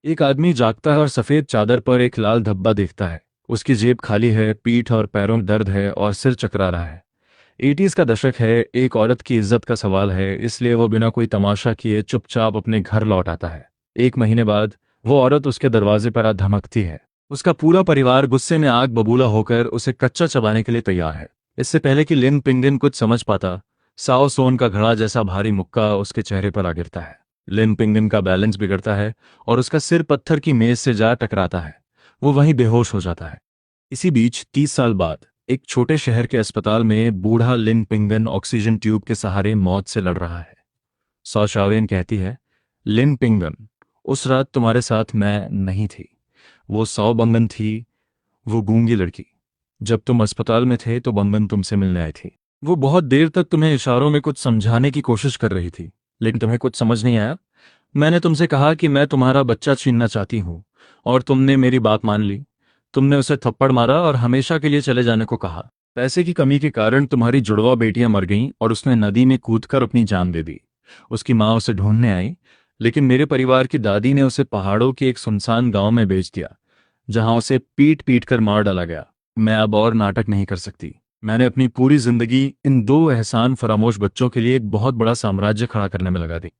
एक आदमी जागता है और सफेद चादर पर एक लाल धब्बा देखता है। उसकी जेब खाली है, पीठ और पैरों में दर्द है और सिर चकरा रहा है। 80s का दशक है, एक औरत की इज्जत का सवाल है, इसलिए वो बिना कोई तमाशा किए चुपचाप अपने घर लौट आता है। एक महीने बाद वो औरत उसके दरवाजे पर आ धमकती है। उसका पूरा परिवार गुस्से में आग बबूला होकर उसे कच्चा चबाने के लिए तैयार है। इससे पहले कि लिन पिंगलिन कुछ समझ पाता, साओ सोन का घड़ा जैसा भारी मुक्का उसके चेहरे पर आ गिरता है। लिन पिंगलिन का बैलेंस बिगड़ता है और उसका सिर पत्थर की मेज से जा टकराता है। वो वहीं बेहोश हो जाता है। इसी बीच 30 साल बाद एक छोटे शहर के अस्पताल में बूढ़ा लिन पिंगन ऑक्सीजन ट्यूब के सहारे मौत से लड़ रहा है। सौ शावेन कहती है, लिन पिंगन, उस रात तुम्हारे साथ मैं नहीं थी। वो सौ बंगन थी, वो गूंगी लड़की। जब तुम अस्पताल में थे तो बंगन तुमसे मिलने आई थी। वो बहुत देर तक तुम्हें इशारों में कुछ समझाने की कोशिश कर रही थी, लेकिन तुम्हें कुछ समझ नहीं आया। मैंने तुमसे कहा कि मैं तुम्हारा बच्चा छीनना चाहती हूँ, और तुमने मेरी बात मान ली। तुमने उसे थप्पड़ मारा और हमेशा के लिए चले जाने को कहा। पैसे की कमी के कारण तुम्हारी जुड़वा बेटियां मर गईं और उसने नदी में कूदकर अपनी जान दे दी। उसकी माँ उसे ढूंढने आई, लेकिन मेरे परिवार की दादी ने उसे पहाड़ों के एक सुनसान गांव में बेच दिया, जहां उसे पीट पीट कर मार डाला गया। मैं अब और नाटक नहीं कर सकती। मैंने अपनी पूरी जिंदगी इन दो एहसान फरामोश बच्चों के लिए एक बहुत बड़ा साम्राज्य खड़ा करने में लगा दी।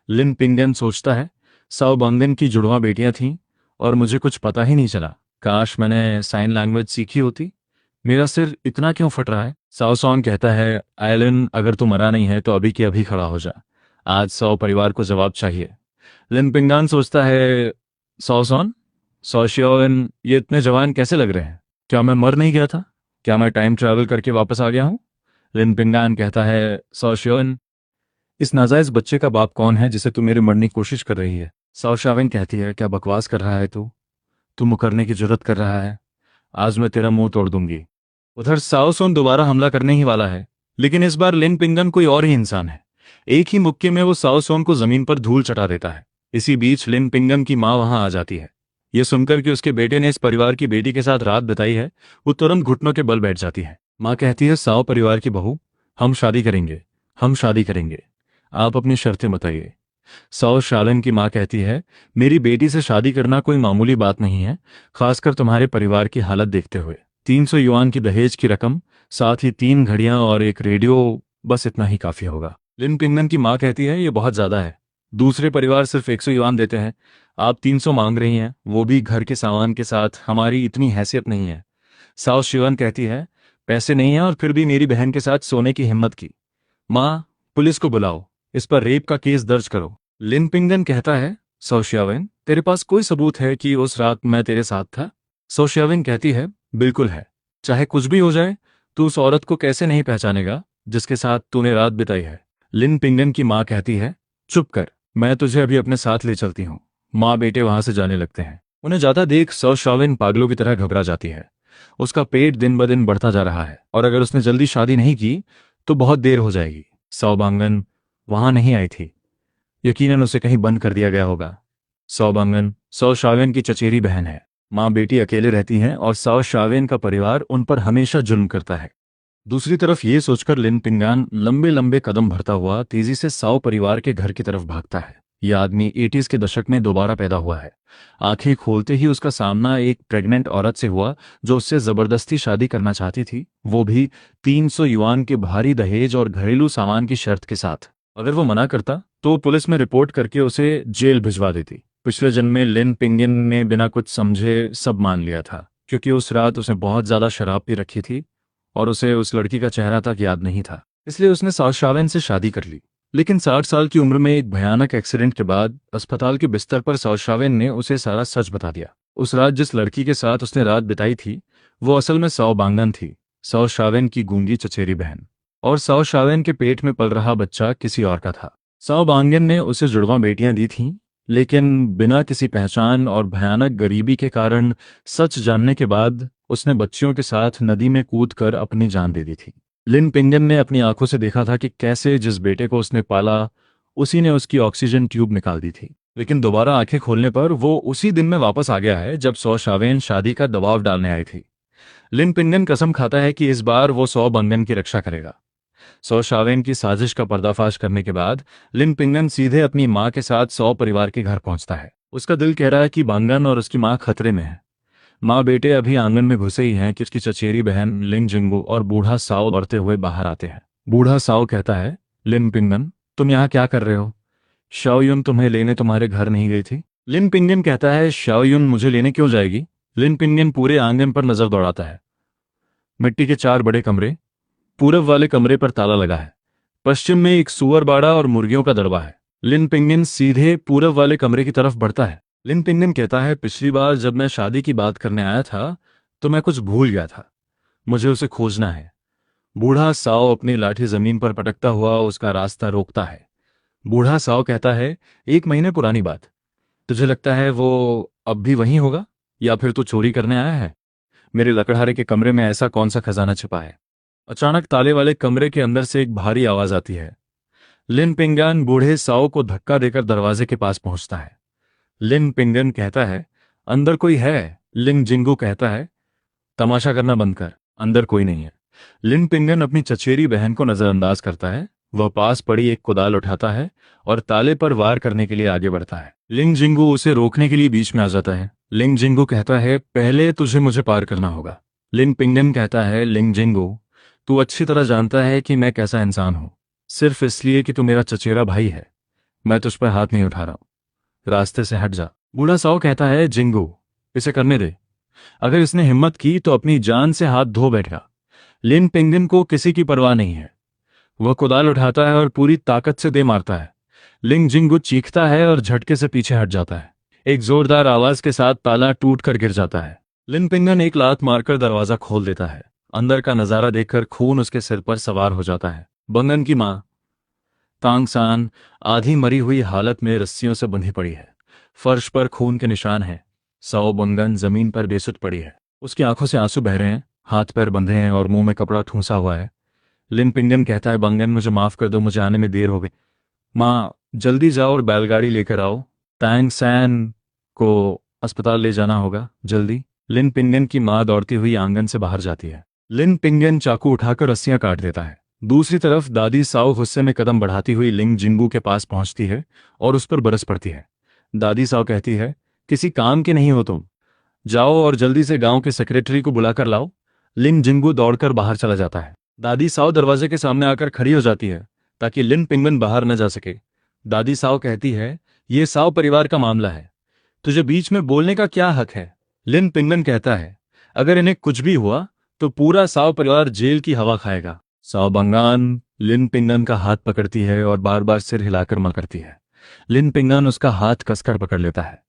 लिन पिंगन सोचता है, साओ बांगन की जुड़वा बेटियां थीं और मुझे कुछ पता ही नहीं चला। काश मैंने साइन लैंग्वेज सीखी होती। मेरा सिर इतना क्यों फट रहा है? साओ सॉन कहता है, आयलिन, अगर तू मरा नहीं है तो अभी के अभी खड़ा हो जा। आज साओ परिवार को जवाब चाहिए। लिन पिंगान सोचता है, साओ सॉन, सो शियोन, ये इतने जवान कैसे लग रहे हैं? क्या मैं मर नहीं गया था? क्या मैं टाइम ट्रैवल करके वापस आ गया हूँ? लिन पिंगान कहता है, सो शियोन, इस नाजायज बच्चे का बाप कौन है जिसे तू मेरे मरने की कोशिश कर रही है? साओ शाविन कहती है, क्या बकवास कर रहा है तू मुकरने की जरूरत कर रहा है? आज मैं तेरा मुंह तोड़ दूंगी। उधर साओ सोन दोबारा हमला करने ही वाला है, लेकिन इस बार लिन पिंगन कोई और ही इंसान है। एक ही मुक्के में वो साओ सोन को जमीन पर धूल चटा देता है। इसी बीच लिन पिंगन की माँ वहां आ जाती है। ये सुनकर कि उसके बेटे ने इस परिवार की बेटी के साथ रात बिताई है, वो तुरंत घुटनों के बल बैठ जाती है। माँ कहती है, साओ परिवार की बहू, हम शादी करेंगे, हम शादी करेंगे। आप अपनी शर्तें बताइए। सौ शालन की माँ कहती है, मेरी बेटी से शादी करना कोई मामूली बात नहीं है, खासकर तुम्हारे परिवार की हालत देखते हुए। 300 युआन की दहेज की रकम, साथ ही 3 घड़ियां और एक रेडियो, बस इतना ही काफी होगा। लिन पिंगन की माँ कहती है, ये बहुत ज्यादा है। दूसरे परिवार सिर्फ 100 युआन देते हैं, आप 300 मांग रही हैं, वो भी घर के सामान के साथ। हमारी इतनी हैसियत नहीं है। साउस शिवन कहती है, पैसे नहीं है और फिर भी मेरी बहन के साथ सोने की हिम्मत की। माँ, पुलिस को बुलाओ, इस पर रेप का केस दर्ज करो। लिन पिंगन कहता है, सोशियाविन, तेरे पास कोई सबूत है कि उस रात मैं तेरे साथ था? सोशियाविन कहती है, बिल्कुल है। चाहे कुछ भी हो जाए, तू उस औरत को कैसे नहीं पहचानेगा जिसके साथ तूने रात बिताई है? लिन पिंगन की माँ कहती है, चुप कर, मैं तुझे अभी अपने साथ ले चलती हूँ। माँ बेटे वहां से जाने लगते हैं। उन्हें जाता देख सोशियाविन पागलों की तरह घबरा जाती है। उसका पेट दिन ब दिन बढ़ता जा रहा है, और अगर उसने जल्दी शादी नहीं की तो बहुत देर हो जाएगी। सौबांगन वहां नहीं आई थी। यकीनन उसे कहीं बंद कर दिया गया होगा। सौबांगन सौ शावेन की चचेरी बहन है। माँ बेटी अकेले रहती हैं और सौ शावेन का परिवार उन पर हमेशा जुल्म करता है। दूसरी तरफ ये सोचकर लिन पिंगान लंबे लंबे कदम भरता हुआ तेजी से साओ परिवार के घर की तरफ भागता है। यह आदमी 80s के दशक में दोबारा पैदा हुआ है। आंखें खोलते ही उसका सामना एक प्रेग्नेंट औरत से हुआ जो उससे जबरदस्ती शादी करना चाहती थी, वो भी 300 युआन के भारी दहेज और घरेलू सामान की शर्त के साथ। अगर वो मना करता तो पुलिस में रिपोर्ट करके उसे जेल भिजवा देती। पिछले जन्म में लिन पिंगिन ने बिना कुछ समझे सब मान लिया था, क्योंकि उस रात उसने बहुत ज्यादा शराब पी रखी थी और उसे उस लड़की का चेहरा तक याद नहीं था। इसलिए उसने साओ शावेन से शादी कर ली। लेकिन 60 साल की उम्र में एक भयानक एक्सीडेंट के बाद अस्पताल के बिस्तर पर साओ शावेन ने उसे सारा सच बता दिया। उस रात जिस लड़की के साथ उसने रात बिताई थी वो असल में साओ बांगन थी, साओ शावेन की गूंगी चचेरी बहन। और साओ शावेन के पेट में पल रहा बच्चा किसी और का था। साओ बांगन ने उसे जुड़वा बेटियां दी थीं, लेकिन बिना किसी पहचान और भयानक गरीबी के कारण सच जानने के बाद उसने बच्चियों के साथ नदी में कूदकर अपनी जान दे दी थी। लिन पिंगन ने अपनी आंखों से देखा था कि कैसे जिस बेटे को उसने पाला उसी ने उसकी ऑक्सीजन ट्यूब निकाल दी थी। लेकिन दोबारा आंखें खोलने पर वो उसी दिन में वापस आ गया है जब सौ शावेन शादी का दबाव डालने आई थी। लिन पिंगन कसम खाता है कि इस बार वो सौ बंगन की रक्षा करेगा। सौ शावेन की साजिश का पर्दाफाश करने के बाद लिन पिंगन सीधे अपनी मां के साथ सौ परिवार के घर पहुंचता है। उसका दिल कह रहा है कि बांगन और उसकी माँ खतरे में है। माँ बेटे अभी आंगन में घुसे ही हैं कि उसकी चचेरी बहन लिन जिंगू और बूढ़ा साओ दौड़ते हुए बाहर आते हैं। बूढ़ा साओ कहता है, लिन पिंगन, तुम यहाँ क्या कर रहे हो? शाओयुन तुम्हें लेने तुम्हारे घर नहीं गई थी? लिन पिंगन कहता है, शाओयुन मुझे लेने क्यों जाएगी? लिन पिंगन पूरे आंगन पर नजर दौड़ाता है। मिट्टी के 4 बड़े कमरे। पूरब वाले कमरे पर ताला लगा है। पश्चिम में एक सुअर बाड़ा और मुर्गियों का दरबा है। लिन पिंगन सीधे पूरब वाले कमरे की तरफ बढ़ता है। लिन पिंगन कहता है, पिछली बार जब मैं शादी की बात करने आया था तो मैं कुछ भूल गया था। मुझे उसे खोजना है। बूढ़ा साओ अपनी लाठी जमीन पर पटकता हुआ उसका रास्ता रोकता है। बूढ़ा साओ कहता है, 1 महीने पुरानी बात। तुझे लगता है वो अब भी वहीं होगा, या फिर तू चोरी करने आया है? मेरे लकड़हारे के कमरे में ऐसा कौन सा खजाना छिपा है? अचानक ताले वाले कमरे के अंदर से एक भारी आवाज आती है। लिन पिंगन बूढ़े साओ को धक्का देकर दरवाजे के पास पहुंचता है। लिन पिंगन कहता है, अंदर कोई है? लिन जिंगू कहता है, तमाशा करना बंद कर, अंदर कोई नहीं है। लिन पिंगन अपनी चचेरी बहन को नजरअंदाज करता है। वह पास पड़ी एक कुदाल उठाता है और ताले पर वार करने के लिए आगे बढ़ता है। लिंग जिंगू उसे रोकने के लिए बीच में आ जाता है। लिंग जिंगू कहता है, पहले तुझे मुझे पार करना होगा। लिन पिंगन कहता है, लिंग जिंगू, तू अच्छी तरह जानता है कि मैं कैसा इंसान हूं। सिर्फ इसलिए कि तू मेरा चचेरा भाई है, मैं तुझ पर हाथ नहीं उठा रहा हूं। रास्ते से हट जा। बूढ़ा साओ कहता है, जिंगू, इसे करने दे। अगर इसने हिम्मत की तो अपनी जान से हाथ धो बैठा। लिन पिंगन को किसी की परवाह नहीं है। वह कुदाल उठाता है और पूरी ताकत से दे मारता है। लिंग जिंगू चीखता है और झटके से पीछे हट जाता है। एक जोरदार आवाज के साथ ताला टूट कर गिर जाता है। लिन पिंगन एक लात मारकर दरवाजा खोल देता है। अंदर का नजारा देखकर खून उसके सिर पर सवार हो जाता है। बंगन की मां तांग सान आधी मरी हुई हालत में रस्सियों से बंधी पड़ी है। फर्श पर खून के निशान हैं। साओ बंगन जमीन पर बेसुध पड़ी है। उसकी आंखों से आंसू बह रहे हैं, हाथ पैर बंधे हैं और मुंह में कपड़ा ठूंसा हुआ है। लिन पिंगन कहता है, बंगन मुझे माफ कर दो, मुझे आने में देर हो गई। माँ, जल्दी जाओ और बैलगाड़ी लेकर आओ। तांग सैन को अस्पताल ले जाना होगा, जल्दी। लिन पिंगन की माँ दौड़ती हुई आंगन से बाहर जाती है। लिन पिंगन चाकू उठाकर रस्सियां काट देता है। दूसरी तरफ दादी साओ गुस्से में कदम बढ़ाती हुई लिंग जिंगू के पास पहुंचती है और उस पर बरस पड़ती है। दादी साओ कहती है, किसी काम के नहीं हो तुम, जाओ और जल्दी से गांव के सेक्रेटरी को बुलाकर लाओ। लिन जिंगू दौड़कर बाहर चला जाता है। दादी साओ दरवाजे के सामने आकर खड़ी हो जाती है ताकि लिन पिंगन बाहर न जा सके। दादी साओ कहती है, ये साओ परिवार का मामला है, तुझे बीच में बोलने का क्या हक है? लिन पिंगन कहता है, अगर इन्हें कुछ भी हुआ तो पूरा साओ परिवार जेल की हवा खाएगा। साओ बंगान लिन पिंगन का हाथ पकड़ती है और बार बार सिर हिलाकर मना करती है। लिन पिंगन उसका हाथ कसकर पकड़ लेता है।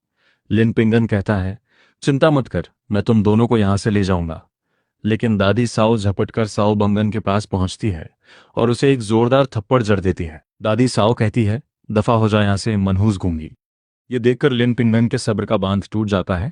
लिन पिंगन कहता है, चिंता मत कर, मैं तुम दोनों को यहां से ले जाऊंगा। लेकिन दादी साओ झपटकर साओ बंगन के पास पहुंचती है और उसे एक जोरदार थप्पड़ जड़ देती है। दादी साओ कहती है, दफा हो जाए यहां से, मनहूस गूंगी। ये देखकर लिन पिंगन के सब्र का बांध टूट जाता है।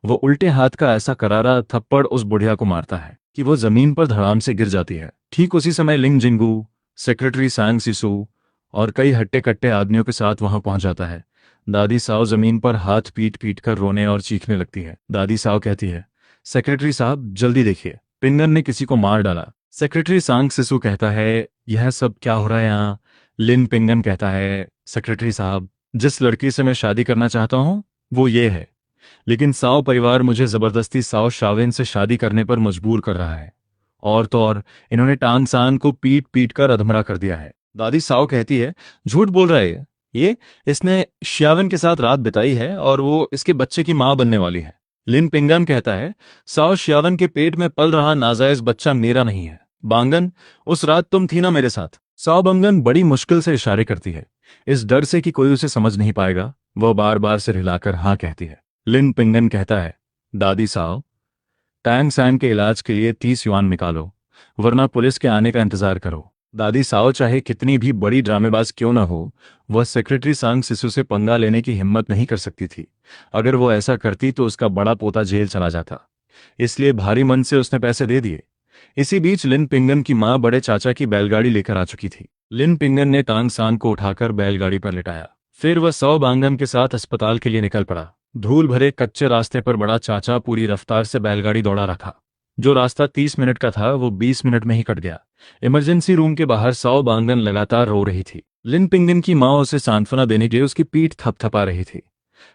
वो उल्टे हाथ का ऐसा करारा थप्पड़ उस बुढ़िया को मारता है कि वो जमीन पर धड़ाम से गिर जाती है। ठीक उसी समय लिंग जिंगू, सेक्रेटरी सांग सिसु और कई हट्टे कट्टे आदमियों के साथ वहां पहुंच जाता है। दादी साओ जमीन पर हाथ पीट पीट कर रोने और चीखने लगती है। दादी साओ कहती है, सेक्रेटरी साहब जल्दी देखिए, पिंगन ने किसी को मार डाला। सेक्रेटरी सांग सिसु कहता है, यह सब क्या हो रहा है यहाँ? लिन पिंगन कहता है, सेक्रेटरी साहब, जिस लड़की से मैं शादी करना चाहता हूँ वो ये है, लेकिन साओ परिवार मुझे जबरदस्ती साओ शावेन से शादी करने पर मजबूर कर रहा है। और तो और इन्होंने टांग सान को पीट पीट कर अधमरा कर दिया है। दादी साओ कहती है, झूठ बोल रहा है ये, इसने श्यावन के साथ रात बिताई है और वो इसके बच्चे की मां बनने वाली है। लिन पिंगन कहता है, साओ श्यावन के पेट में पल रहा नाजायज बच्चा मेरा नहीं है। बांगन, उस रात तुम थी ना मेरे साथ? साओ बंगन बड़ी मुश्किल से इशारे करती है, इस डर से कि कोई उसे समझ नहीं पाएगा। वह बार बार सिर हिलाकर हाँ कहती है। लिन पिंगन कहता है, दादी साओ, टैंग सैन के इलाज के लिए 30 युआन निकालो, वरना पुलिस के आने का इंतजार करो। दादी साओ चाहे कितनी भी बड़ी ड्रामेबाज क्यों ना हो, वह सेक्रेटरी सांग सिसु से पंगा लेने की हिम्मत नहीं कर सकती थी। अगर वो ऐसा करती तो उसका बड़ा पोता जेल चला जाता, इसलिए भारी मन से उसने पैसे दे दिए। इसी बीच लिन पिंगन की मां बड़े चाचा की बैलगाड़ी लेकर आ चुकी थी। लिन पिंगन ने टांग सान को उठाकर बैलगाड़ी पर लिटाया। फिर वह साओ बांगन के साथ अस्पताल के लिए निकल पड़ा। धूल भरे कच्चे रास्ते पर बड़ा चाचा पूरी रफ्तार से बैलगाड़ी दौड़ा रखा। जो रास्ता 30 मिनट का था वो 20 मिनट में ही कट गया। इमरजेंसी रूम के बाहर साओ बांगन लगातार रो रही थी। लिन पिंगन की मां उसे सांत्वना देने के लिए उसकी पीठ थपथपा रही थी।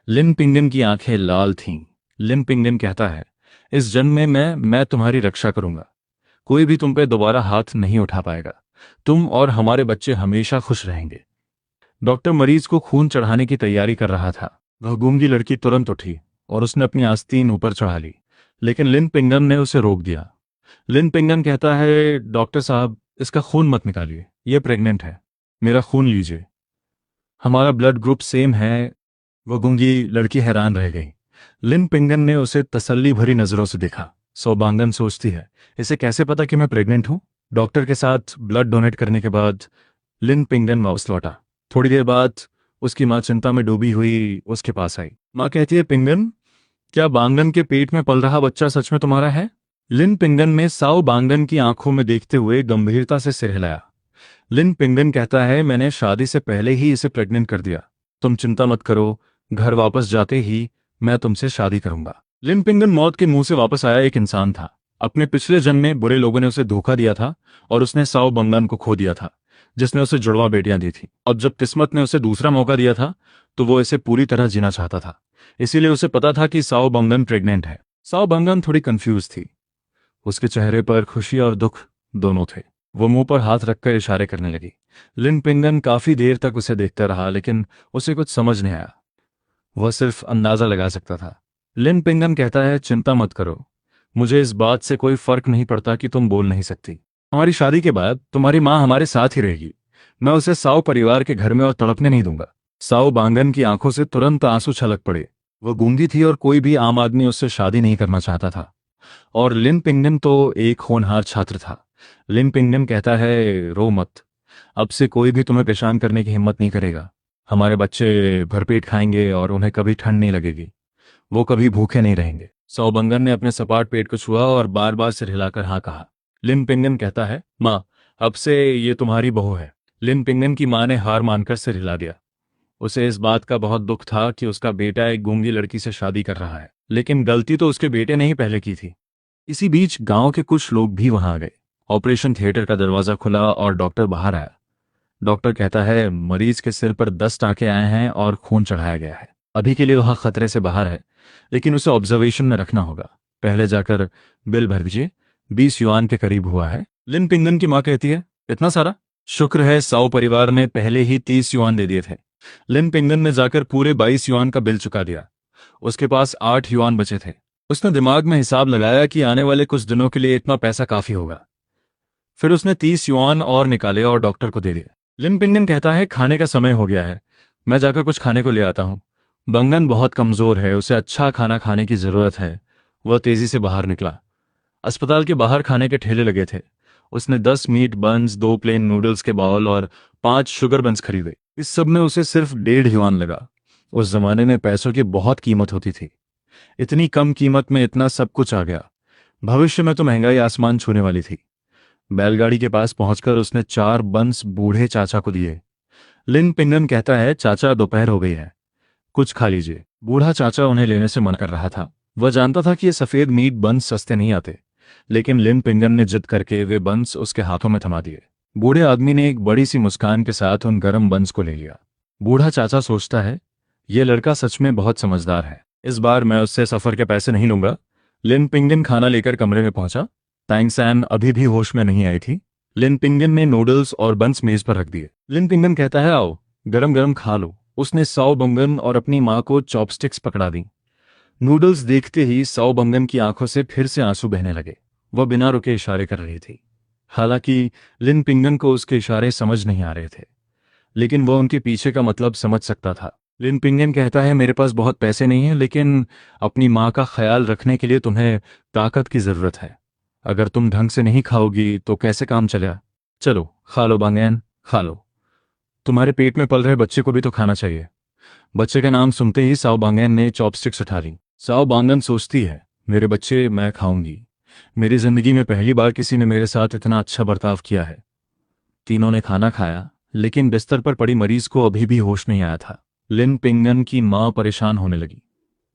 लिन पिंगन की आंखें लाल थीं। लिन पिंगन कहता है, इस जन्म में मैं तुम्हारी रक्षा करूंगा। कोई भी तुम पे दोबारा हाथ नहीं उठा पाएगा। तुम और हमारे बच्चे हमेशा खुश रहेंगे। डॉक्टर मरीज को खून चढ़ाने की तैयारी कर रहा था। वह गूंगी लड़की तुरंत उठी और उसने अपनी आस्तीन ऊपर चढ़ा ली, लेकिन लिन पिंगन ने उसे रोक दिया। लिन पिंगन कहता है, डॉक्टर साहब, इसका खून मत निकालिए, यह प्रेग्नेंट है। मेरा खून लीजिए, हमारा ब्लड ग्रुप सेम है। वह गूंगी लड़की हैरान रह गई। लिन पिंगन ने उसे तसल्ली भरी नजरों से देखा। सौभाग्यन सोचती है, इसे कैसे पता कि मैं प्रेग्नेंट हूं? डॉक्टर के साथ ब्लड डोनेट करने के बाद लिन पिंगन वापस लौटा। थोड़ी देर बाद उसकी माँ चिंता में डूबी हुई उसके पास आई। माँ कहती है, पिंगन, क्या बांगन के पेट में पल रहा बच्चा सच में तुम्हारा है? लिन पिंगन में साओ बांगन की आंखों में देखते हुए गंभीरता से सिर हिलाया। लिन पिंगन कहता है, मैंने शादी से पहले ही इसे प्रेग्नेंट कर दिया। तुम चिंता मत करो, घर वापस जाते ही मैं तुमसे शादी करूंगा। लिन पिंगन मौत के मुंह से वापस आया एक इंसान था। अपने पिछले जन्म में बुरे लोगों ने उसे धोखा दिया था और उसने साओ बांगन को खो दिया था, जिसने उसे जुड़वा बेटियां दी थी। अब जब किस्मत ने उसे दूसरा मौका दिया था तो वो इसे पूरी तरह जीना चाहता था। इसीलिए उसे पता था कि साओ बांगन प्रेग्नेंट है। साओ बांगन थोड़ी कंफ्यूज थी। उसके चेहरे पर खुशी और दुख दोनों थे। वो मुंह पर हाथ रखकर इशारे करने लगी। लिन पिंगन काफी देर तक उसे देखता रहा, लेकिन उसे कुछ समझ नहीं आया। वह सिर्फ अंदाजा लगा सकता था। लिन पिंगन कहता है, चिंता मत करो, मुझे इस बात से कोई फर्क नहीं पड़ता कि तुम बोल नहीं सकती। हमारी शादी के बाद तुम्हारी माँ हमारे साथ ही रहेगी। मैं उसे साओ परिवार के घर में और तड़पने नहीं दूंगा। साओ बांगन की आंखों से तुरंत आंसू छलक पड़े। वह गूंगी थी और कोई भी आम आदमी उससे शादी नहीं करना चाहता था। और लिन पिंगन तो एक होनहार छात्र था। लिन पिंगन कहता है, रो मत, अब से कोई भी तुम्हें परेशान करने की हिम्मत नहीं करेगा। हमारे बच्चे भरपेट खाएंगे और उन्हें कभी ठंड नहीं लगेगी। वो कभी भूखे नहीं रहेंगे। सौबंगन ने अपने सपाट पेट को छुआ और बार बार सिर हिलाकर हाँ कहा। लिन पिंगन कहता है, माँ, अब से ये तुम्हारी बहू है। लिन पिंगन की माँ ने हार मानकर सिर हिला दिया। उसे इस बात का बहुत दुख था कि उसका बेटा एक गूंगी लड़की से शादी कर रहा है, लेकिन गलती तो उसके बेटे ने ही पहले की थी। इसी बीच गांव के कुछ लोग भी वहां आ गए। ऑपरेशन थिएटर का दरवाजा खुला और डॉक्टर बाहर आया। डॉक्टर कहता है, मरीज के सिर पर 10 टांके आए हैं और खून चढ़ाया गया है। अभी के लिए वह खतरे से बाहर है, लेकिन उसे ऑब्जर्वेशन में रखना होगा। पहले जाकर बिल भर दीजिए, 20 युआन के करीब हुआ है। लिन पिंगन की माँ कहती है, इतना सारा? शुक्र है साओ परिवार ने पहले ही 30 युआन दे दिए थे। लिन पिंगन ने जाकर पूरे 22 युआन का बिल चुका दिया। उसके पास 8 युआन बचे थे। उसने दिमाग में हिसाब लगाया कि आने वाले कुछ दिनों के लिए इतना पैसा काफी होगा। फिर उसने 30 युआन और निकाले और डॉक्टर को दे दिए। लिन पिंगन कहता है, खाने का समय हो गया है, मैं जाकर कुछ खाने को ले आता हूँ। बंगन बहुत कमजोर है, उसे अच्छा खाना खाने की जरूरत है। वह तेजी से बाहर निकला। अस्पताल के बाहर खाने के ठेले लगे थे। उसने 10 मीट बंस, 2 प्लेन नूडल्स के बाउल और 5 शुगर बंस खरीदे। इस सब में उसे सिर्फ 1.5 युआन लगा। उस जमाने में पैसों की बहुत कीमत होती थी। इतनी कम कीमत में इतना सब कुछ आ गया। भविष्य में तो महंगाई आसमान छूने वाली थी। बैलगाड़ी के पास पहुंचकर उसने 4 बंस बूढ़े चाचा को दिए। लिन पिंगन कहता है, चाचा, दोपहर हो गई है, कुछ खा लीजिए। बूढ़ा चाचा उन्हें लेने से मना कर रहा था। वह जानता था कि ये सफेद मीट बंस सस्ते नहीं आते, लेकिन लिन पिंगन ने जिद करके वे बंस उसके हाथों में थमा दिए। बूढ़े आदमी ने एक बड़ी सी मुस्कान के साथ उन गर्म बंस को ले लिया। बूढ़ा चाचा सोचता है, ये लड़का सच में बहुत समझदार है, इस बार मैं उससे सफर के पैसे नहीं लूंगा। लिन पिंगन खाना लेकर कमरे में पहुंचा। तांग सैन अभी भी होश में नहीं आई थी। लिन पिंगन ने नूडल्स और बंस मेज पर रख दिए। लिन पिंगन कहता है, आओ, गरम गरम खा लो। उसने साओ बंगन और अपनी माँ को चॉपस्टिक्स पकड़ा दी। नूडल्स देखते ही साओ बंगन की आंखों से फिर से आंसू बहने लगे। वह बिना रुके इशारे कर रही थी। हालांकि लिन पिंगन को उसके इशारे समझ नहीं आ रहे थे, लेकिन वह उनके पीछे का मतलब समझ सकता था। लिन पिंगन कहता है, मेरे पास बहुत पैसे नहीं हैं, लेकिन अपनी माँ का ख्याल रखने के लिए तुम्हें ताकत की जरूरत है। अगर तुम ढंग से नहीं खाओगी तो कैसे काम चलेगा? चलो खा लो बांगन, खा लो। तुम्हारे पेट में पल रहे बच्चे को भी तो खाना चाहिए। बच्चे का नाम सुनते ही साओ बांगन ने चॉपस्टिक्स उठा ली। साओ बांगन सोचती है, मेरे बच्चे मैं खाऊंगी। मेरी जिंदगी में पहली बार किसी ने मेरे साथ इतना अच्छा बर्ताव किया है। तीनों ने खाना खाया, लेकिन बिस्तर पर पड़ी मरीज को अभी भी होश नहीं आया था। लिन पिंगन की माँ परेशान होने लगी।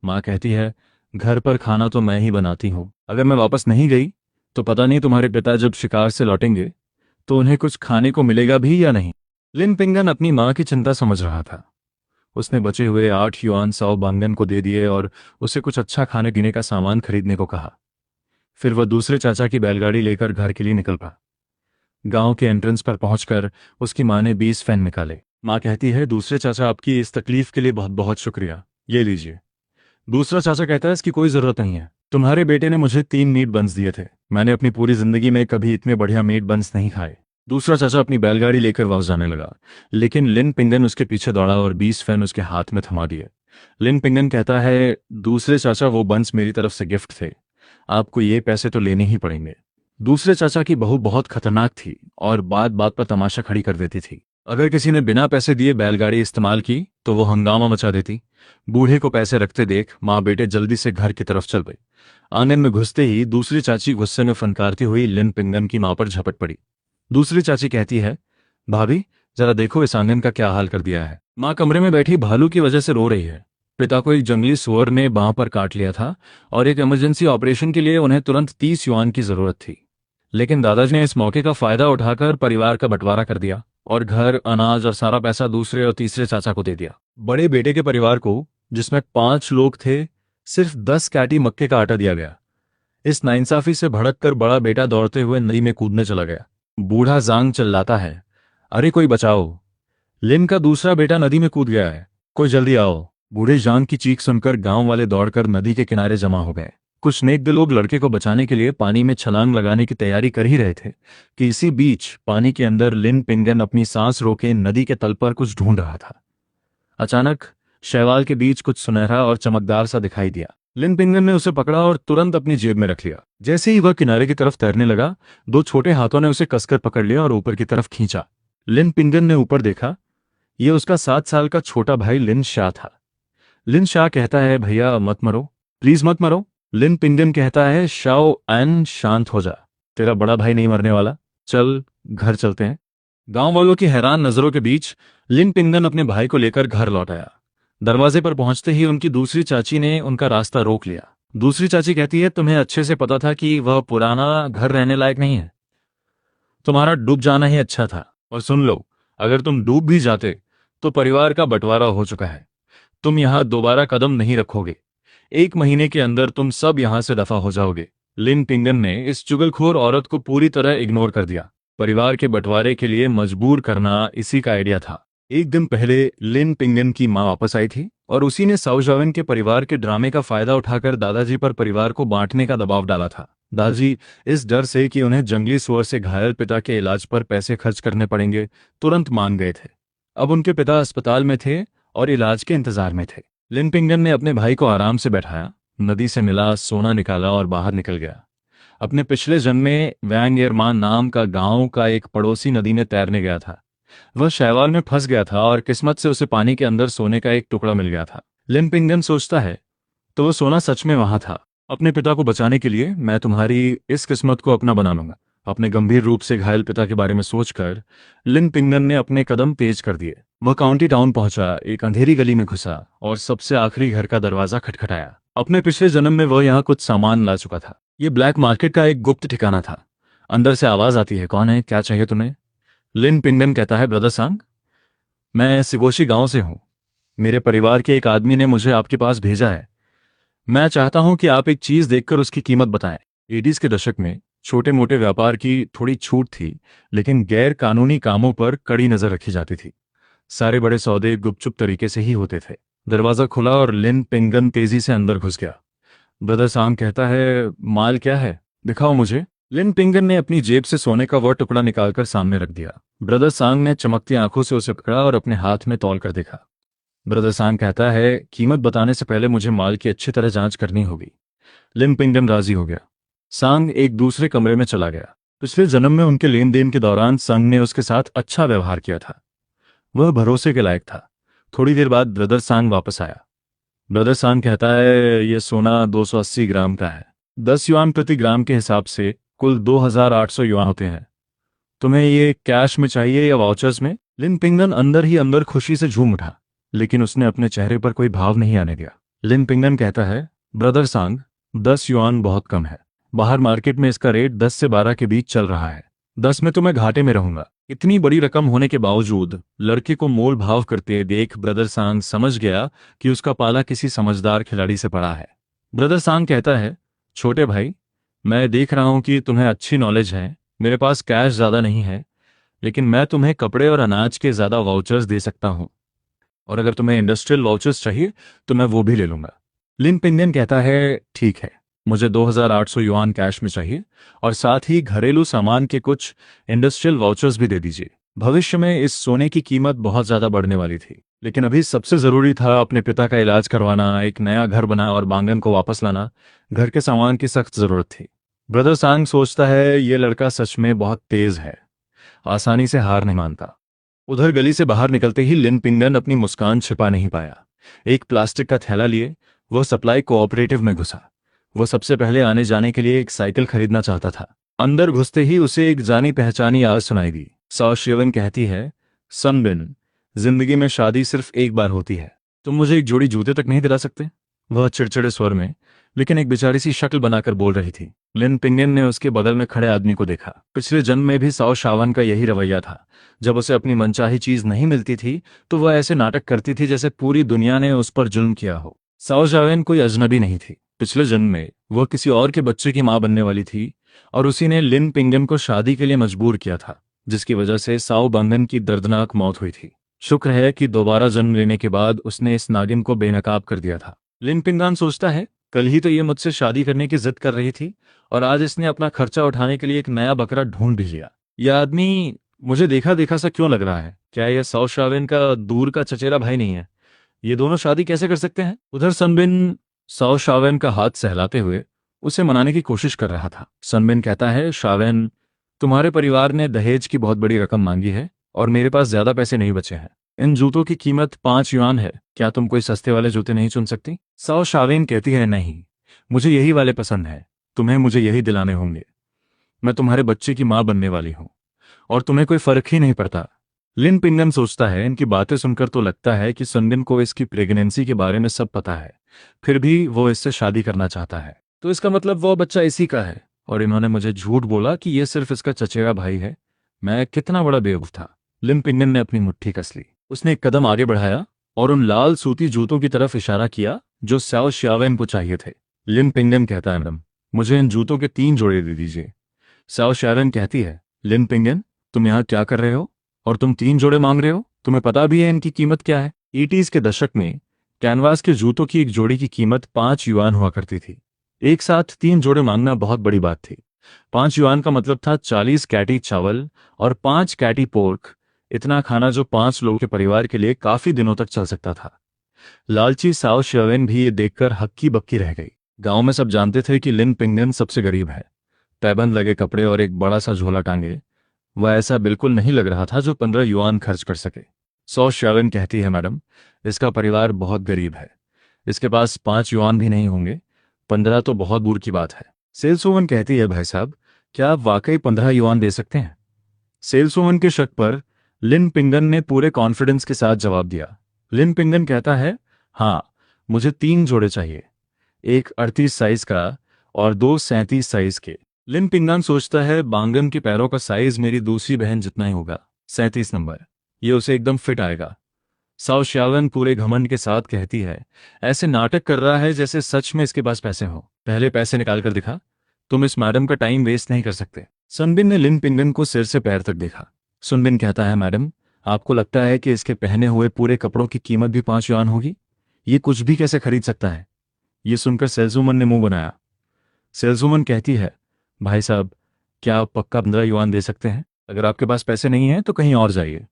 माँ कहती है, घर पर खाना तो मैं ही बनाती हूँ। अगर मैं वापस नहीं गई तो पता नहीं तुम्हारे पिता जब शिकार से लौटेंगे तो उन्हें कुछ खाने को मिलेगा भी या नहीं। लिन पिंगन अपनी माँ की चिंता समझ रहा था। उसने बचे हुए 8 युआन साओ बांगन को दे दिए और उसे कुछ अच्छा खाने पीने का सामान खरीदने को कहा। फिर वह दूसरे चाचा की बैलगाड़ी लेकर घर के लिए निकल पड़ा। गांव के एंट्रेंस पर पहुंचकर उसकी माँ ने 20 फैन निकाले। माँ कहती है, दूसरे चाचा, आपकी इस तकलीफ के लिए बहुत बहुत शुक्रिया, ये लीजिए। दूसरा चाचा कहता है, इसकी कोई जरूरत नहीं है, तुम्हारे बेटे ने मुझे 3 मीट बंस दिए थे, मैंने अपनी पूरी जिंदगी में कभी इतने बढ़िया मीट बंस नहीं खाए। दूसरा चाचा अपनी बैलगाड़ी लेकर वापस जाने लगा, लेकिन लिन पिंगन उसके पीछे दौड़ा और 20 फैन उसके हाथ में थमा दिए। लिन पिंगन कहता है, दूसरे चाचा, वो बंस मेरी तरफ से गिफ्ट थे, आपको ये पैसे तो लेने ही पड़ेंगे। दूसरे चाचा की बहू बहुत खतरनाक थी और बात बात पर तमाशा खड़ी कर देती थी। अगर किसी ने बिना पैसे दिए बैलगाड़ी इस्तेमाल की तो वो हंगामा मचा देती। बूढ़े को पैसे रखते देख माँ बेटे जल्दी से घर की तरफ चल गई। आंगन में घुसते ही दूसरी चाची गुस्से में फनकारती हुई लिन पिंगन की माँ पर झपट पड़ी। दूसरी चाची कहती है, भाभी, जरा देखो इस आंगन का क्या हाल कर दिया है। माँ कमरे में बैठी भालू की वजह से रो रही है। पिता को एक जंगली सुअर ने बांह पर काट लिया था और एक इमरजेंसी ऑपरेशन के लिए उन्हें तुरंत 30 युआन की जरूरत थी। लेकिन दादाजी ने इस मौके का फायदा उठाकर परिवार का बंटवारा कर दिया और घर, अनाज और सारा पैसा दूसरे और तीसरे चाचा को दे दिया। बड़े बेटे के परिवार को, जिसमें 5 लोग थे, सिर्फ 10 कैटी मक्के का आटा दिया गया। इस नाइंसाफी से भड़क कर बड़ा बेटा दौड़ते हुए नदी में कूदने चला गया। बूढ़ा जांग चिल्लाता है, अरे कोई बचाओ, लिन का दूसरा बेटा नदी में कूद गया है, कोई जल्दी आओ। बूढ़े जांग की चीख सुनकर गांव वाले दौड़कर नदी के किनारे जमा हो गए। कुछ नेक लोग लड़के को बचाने के लिए पानी में छलांग लगाने की तैयारी कर ही रहे थे कि इसी बीच पानी के अंदर लिन पिंगन अपनी सांस रोके नदी के तल पर कुछ ढूंढ रहा था। अचानक शैवाल के बीच कुछ सुनहरा और चमकदार सा दिखाई दिया। लिन पिंगन ने उसे पकड़ा और तुरंत अपनी जेब में रख लिया। जैसे ही वह किनारे की तरफ तैरने लगा, 2 छोटे हाथों ने उसे कसकर पकड़ लिया और ऊपर की तरफ खींचा। लिन पिंगन ने ऊपर देखा, यह उसका 7 साल का छोटा भाई लिन शाह था। लिन शाह कहता है, भैया मत मरो, प्लीज मत मरो। लिन पिंगन कहता है, शाओ एन, शांत हो जा, तेरा बड़ा भाई नहीं मरने वाला, चल घर चलते हैं। गांव वालों की हैरान नजरों के बीच लिन पिंगन अपने भाई को लेकर घर लौट आया। दरवाजे पर पहुंचते ही उनकी दूसरी चाची ने उनका रास्ता रोक लिया। दूसरी चाची कहती है, तुम्हें अच्छे से पता था कि वह पुराना घर रहने लायक नहीं है, तुम्हारा डूब जाना ही अच्छा था। और सुन लो, अगर तुम डूब भी जाते तो परिवार का बंटवारा हो चुका है, तुम यहां दोबारा कदम नहीं रखोगे, 1 महीने के अंदर तुम सब यहां से दफा हो जाओगे। लिन पिंगन ने इस चुगलखोर औरत को पूरी तरह इग्नोर कर दिया। परिवार के बंटवारे के लिए मजबूर करना इसी का आइडिया था। एक दिन पहले लिन पिंगन की मां वापस आई थी और उसी ने साउजावन के परिवार के ड्रामे का फायदा उठाकर दादाजी पर परिवार को बांटने का दबाव डाला था। दादाजी इस डर से कि उन्हें जंगली सुअर से घायल पिता के इलाज पर पैसे खर्च करने पड़ेंगे, तुरंत मान गए थे। अब उनके पिता अस्पताल में थे और इलाज के इंतजार में थे। लिन पिंगन ने अपने भाई को आराम से बैठाया, नदी से मिला, सोना निकाला और बाहर निकल गया। अपने पिछले जन्म में वैंग यरमान नाम का गांव का एक पड़ोसी नदी में तैरने गया था। वह शैवाल में फंस गया था और किस्मत से उसे पानी के अंदर सोने का एक टुकड़ा मिल गया था। लिन पिंगन सोचता है, तो वो सोना सच में वहां था। अपने पिता को बचाने के लिए मैं तुम्हारी इस किस्मत को अपना बना लूंगा। अपने गंभीर रूप से घायल पिता के बारे में सोचकर लिन पिंगन ने अपने कदम तेज कर दिए। वह काउंटी टाउन पहुंचा, एक अंधेरी गली में घुसा और सबसे आखिरी घर का दरवाजा खटखटाया। अपने पिछले जन्म में वह यहाँ कुछ सामान ला चुका था। ये ब्लैक मार्केट का एक गुप्त ठिकाना था। अंदर से आवाज आती है, कौन है, क्या चाहिए तुम्हें? लिन पिंगन कहता है, ब्रदर सांग, मैं सिगोशी गांव से हूं। मेरे परिवार के एक आदमी ने मुझे आपके पास भेजा है। मैं चाहता हूं कि आप एक चीज देखकर उसकी कीमत बताएं। 80s के दशक में छोटे मोटे व्यापार की थोड़ी छूट थी, लेकिन गैर कानूनी कामों पर कड़ी नजर रखी जाती थी। सारे बड़े सौदे गुपचुप तरीके से ही होते थे। दरवाजा खुला और लिन पिंगन तेजी से अंदर घुस गया। ब्रदर सांग कहता है, माल क्या है, दिखाओ मुझे। लिन पिंगन ने अपनी जेब से सोने का वह टुकड़ा निकालकर सामने रख दिया। ब्रदर सांग ने चमकती आंखों से उसे पकड़ा और अपने हाथ में तौल कर देखा। ब्रदर सांग कहता है, कीमत बताने से पहले मुझे माल की अच्छी तरह जांच करनी होगी। लिन पिंगन राजी हो गया। सांग एक दूसरे कमरे में चला गया। पिछले जन्म में उनके लेन देन के दौरान सांग ने उसके साथ अच्छा व्यवहार किया था। वह भरोसे के लायक था। थोड़ी देर बाद ब्रदर सांग वापस आया। ब्रदर सांग कहता है, यह सोना 280 ग्राम का है। 10 युआन प्रति ग्राम के हिसाब से कुल 2800 युआन होते हैं। तुम्हें ये कैश में चाहिए या वाउचर्स में? लिन पिंगन अंदर ही अंदर खुशी से झूम उठा, लेकिन उसने अपने चेहरे पर कोई भाव नहीं आने दिया। लिन पिंगन कहता है, ब्रदर सांग, 10 युआन बहुत कम है। बाहर मार्केट में इसका रेट 10 से 12 के बीच चल रहा है। 10 में तो मैं घाटे में रहूंगा। इतनी बड़ी रकम होने के बावजूद लड़के को मोल भाव करते देख ब्रदर सांग समझ गया कि उसका पाला किसी समझदार खिलाड़ी से पड़ा है। ब्रदर सांग कहता है, छोटे भाई, मैं देख रहा हूं कि तुम्हें अच्छी नॉलेज है। मेरे पास कैश ज़्यादा नहीं है, लेकिन मैं तुम्हें कपड़े और अनाज के ज़्यादा वाउचर्स दे सकता हूं, और अगर तुम्हें इंडस्ट्रियल वाउचर्स चाहिए तो मैं वो भी ले लूंगा। लिन पिंगन कहता है, ठीक है, मुझे 2800 युआन कैश में चाहिए, और साथ ही घरेलू सामान के कुछ इंडस्ट्रियल वाउचर्स भी दे दीजिए। भविष्य में इस सोने की कीमत बहुत ज़्यादा बढ़ने वाली थी, लेकिन अभी सबसे ज़रूरी था अपने पिता का इलाज करवाना, एक नया घर बना और बांगन को वापस लाना। घर के सामान की सख्त ज़रूरत थी। ब्रदर सांग सोचता है, ये लड़का सच में बहुत तेज़ है, आसानी से हार नहीं मानता। उधर गली से बाहर निकलते ही लिन पिंगन अपनी मुस्कान छिपा नहीं पाया। एक प्लास्टिक का थैला लिए वो सप्लाई कोऑपरेटिव में घुसा। वो सबसे पहले आने जाने के लिए एक साइकिल खरीदना चाहता था। अंदर घुसते ही उसे एक जानी पहचानी आवाज सुनाई दी। साओ शिवन कहती है, सनबिन, जिंदगी में शादी सिर्फ एक बार होती है, तुम मुझे एक जोड़ी जूते तक नहीं दिला सकते? वह चिड़चिड़े स्वर में, लेकिन एक बेचारी सी शक्ल बनाकर बोल रही थी। लिन पिंगन ने उसके बगल में खड़े आदमी को देखा। पिछले जन्म में भी साओ शावन का यही रवैया था। जब उसे अपनी मनचाही चीज नहीं मिलती थी तो वह ऐसे नाटक करती थी जैसे पूरी दुनिया ने उस पर जुल्म किया हो। साओ शावन कोई अजनबी नहीं थी। पिछले जन्म में वह किसी और के बच्चे की मां बनने वाली थी, और उसी ने लिन पिंगन को शादी के लिए मजबूर किया था, जिसकी वजह से साओ बंगन की दर्दनाक मौत हुई थी। शुक्र है कि दोबारा जन्म लेने के बाद उसने इस नागिन को बेनकाब कर दिया था। लिन पिंगन सोचता है, कल ही तो ये मुझसे शादी करने की जिद कर रही थी, और आज इसने अपना खर्चा उठाने के लिए एक नया बकरा ढूंढ भी लिया। यह आदमी मुझे देखा देखा सा क्यों लग रहा है? क्या यह साओ शावेन का दूर का चचेरा भाई नहीं है? ये दोनों शादी कैसे कर सकते हैं? उधर सनबिन साओ शावेन का हाथ सहलाते हुए उसे मनाने की कोशिश कर रहा था। सनबिन कहता है, शावेन, तुम्हारे परिवार ने दहेज की बहुत बड़ी रकम मांगी है, और मेरे पास ज्यादा पैसे नहीं बचे हैं। इन जूतों की कीमत 5 युआन है। क्या तुम कोई सस्ते वाले जूते नहीं चुन सकती? साओ शावेन कहती है, नहीं, मुझे यही वाले पसंद है। तुम्हें मुझे यही दिलाने होंगे। मैं तुम्हारे बच्चे की मां बनने वाली हूं, और तुम्हें कोई फर्क ही नहीं पड़ता। लिन पिंगन सोचता है, इनकी बातें सुनकर तो लगता है कि सनबिन को इसकी प्रेगनेंसी के बारे में सब पता है, फिर भी वो इससे शादी करना चाहता है। तो इसका मतलब वो बच्चा इसी का है, और इन्होंने मुझे झूठ बोला कि ये सिर्फ इसका चचेरा भाई है। मैं कितना बड़ा बेवकूफ था। लिन पिंगन ने अपनी मुट्ठी कस ली। उसने एक कदम आगे बढ़ाया और उन लाल सूती जूतों की तरफ इशारा किया जो साओ शावेन को चाहिए थे। लिन पिंगन कहता है, मैडम, मुझे इन जूतों के 3 जोड़े दे दीजिए। साओ शावेन कहती है, लिन पिंगन, तुम यहाँ क्या कर रहे हो, और तुम 3 जोड़े मांग रहे हो? तुम्हें पता भी है इनकी कीमत क्या है? 80s के दशक में कैनवास के जूतों की एक जोड़ी की कीमत 5 युआन हुआ करती थी। एक साथ 3 जोड़े मांगना बहुत बड़ी बात थी। 5 युआन का मतलब था 40 कैटी चावल और 5 कैटी पोर्क। इतना खाना जो 5 लोगों के परिवार के लिए काफी दिनों तक चल सकता था। लालची साओ शावेन भी ये देखकर हक्की बक्की रह गई। गांव में सब जानते थे कि लिन पिंगन सबसे गरीब है। तैबंद लगे कपड़े और एक बड़ा सा झोला टांगे, वह ऐसा बिल्कुल नहीं लग रहा था जो 15 युआन खर्च कर सके। सौ शावेन कहती है, मैडम, इसका परिवार बहुत गरीब है। इसके पास 5 युआन भी नहीं होंगे। 15 तो बहुत दूर की बात है। सेल्सवुमन कहती है, भाई साहब, क्या आप वाकई 15 युआन दे सकते हैं? सेल्सवुमन के शक पर लिन पिंगन ने पूरे कॉन्फिडेंस के साथ जवाब दिया। लिन पिंगन कहता है, हाँ, मुझे 3 जोड़े चाहिए, एक 38 साइज का और 2 37 साइज के। लिन पिंगन सोचता है, बांगन के पैरों का साइज मेरी दूसरी बहन जितना ही होगा, 37 नंबर। ये उसे एकदम फिट आएगा। साओ शावेन पूरे घमंड के साथ कहती है, ऐसे नाटक कर रहा है जैसे सच में इसके पास पैसे हो। पहले पैसे निकाल कर दिखा। तुम इस मैडम का टाइम वेस्ट नहीं कर सकते। सनबिन ने लिन पिंगन को सिर से पैर तक देखा। सुनबिन कहता है, मैडम, आपको लगता है कि इसके पहने हुए पूरे कपड़ों की कीमत भी 5 युआन होगी? ये कुछ भी कैसे खरीद सकता है? ये सुनकर सेल्सवुमन ने मुंह बनाया। सेल्सवुमन कहती है, भाई साहब, क्या आप पक्का 15 युआन दे सकते हैं? अगर आपके पास पैसे नहीं हैं तो कहीं और जाइए।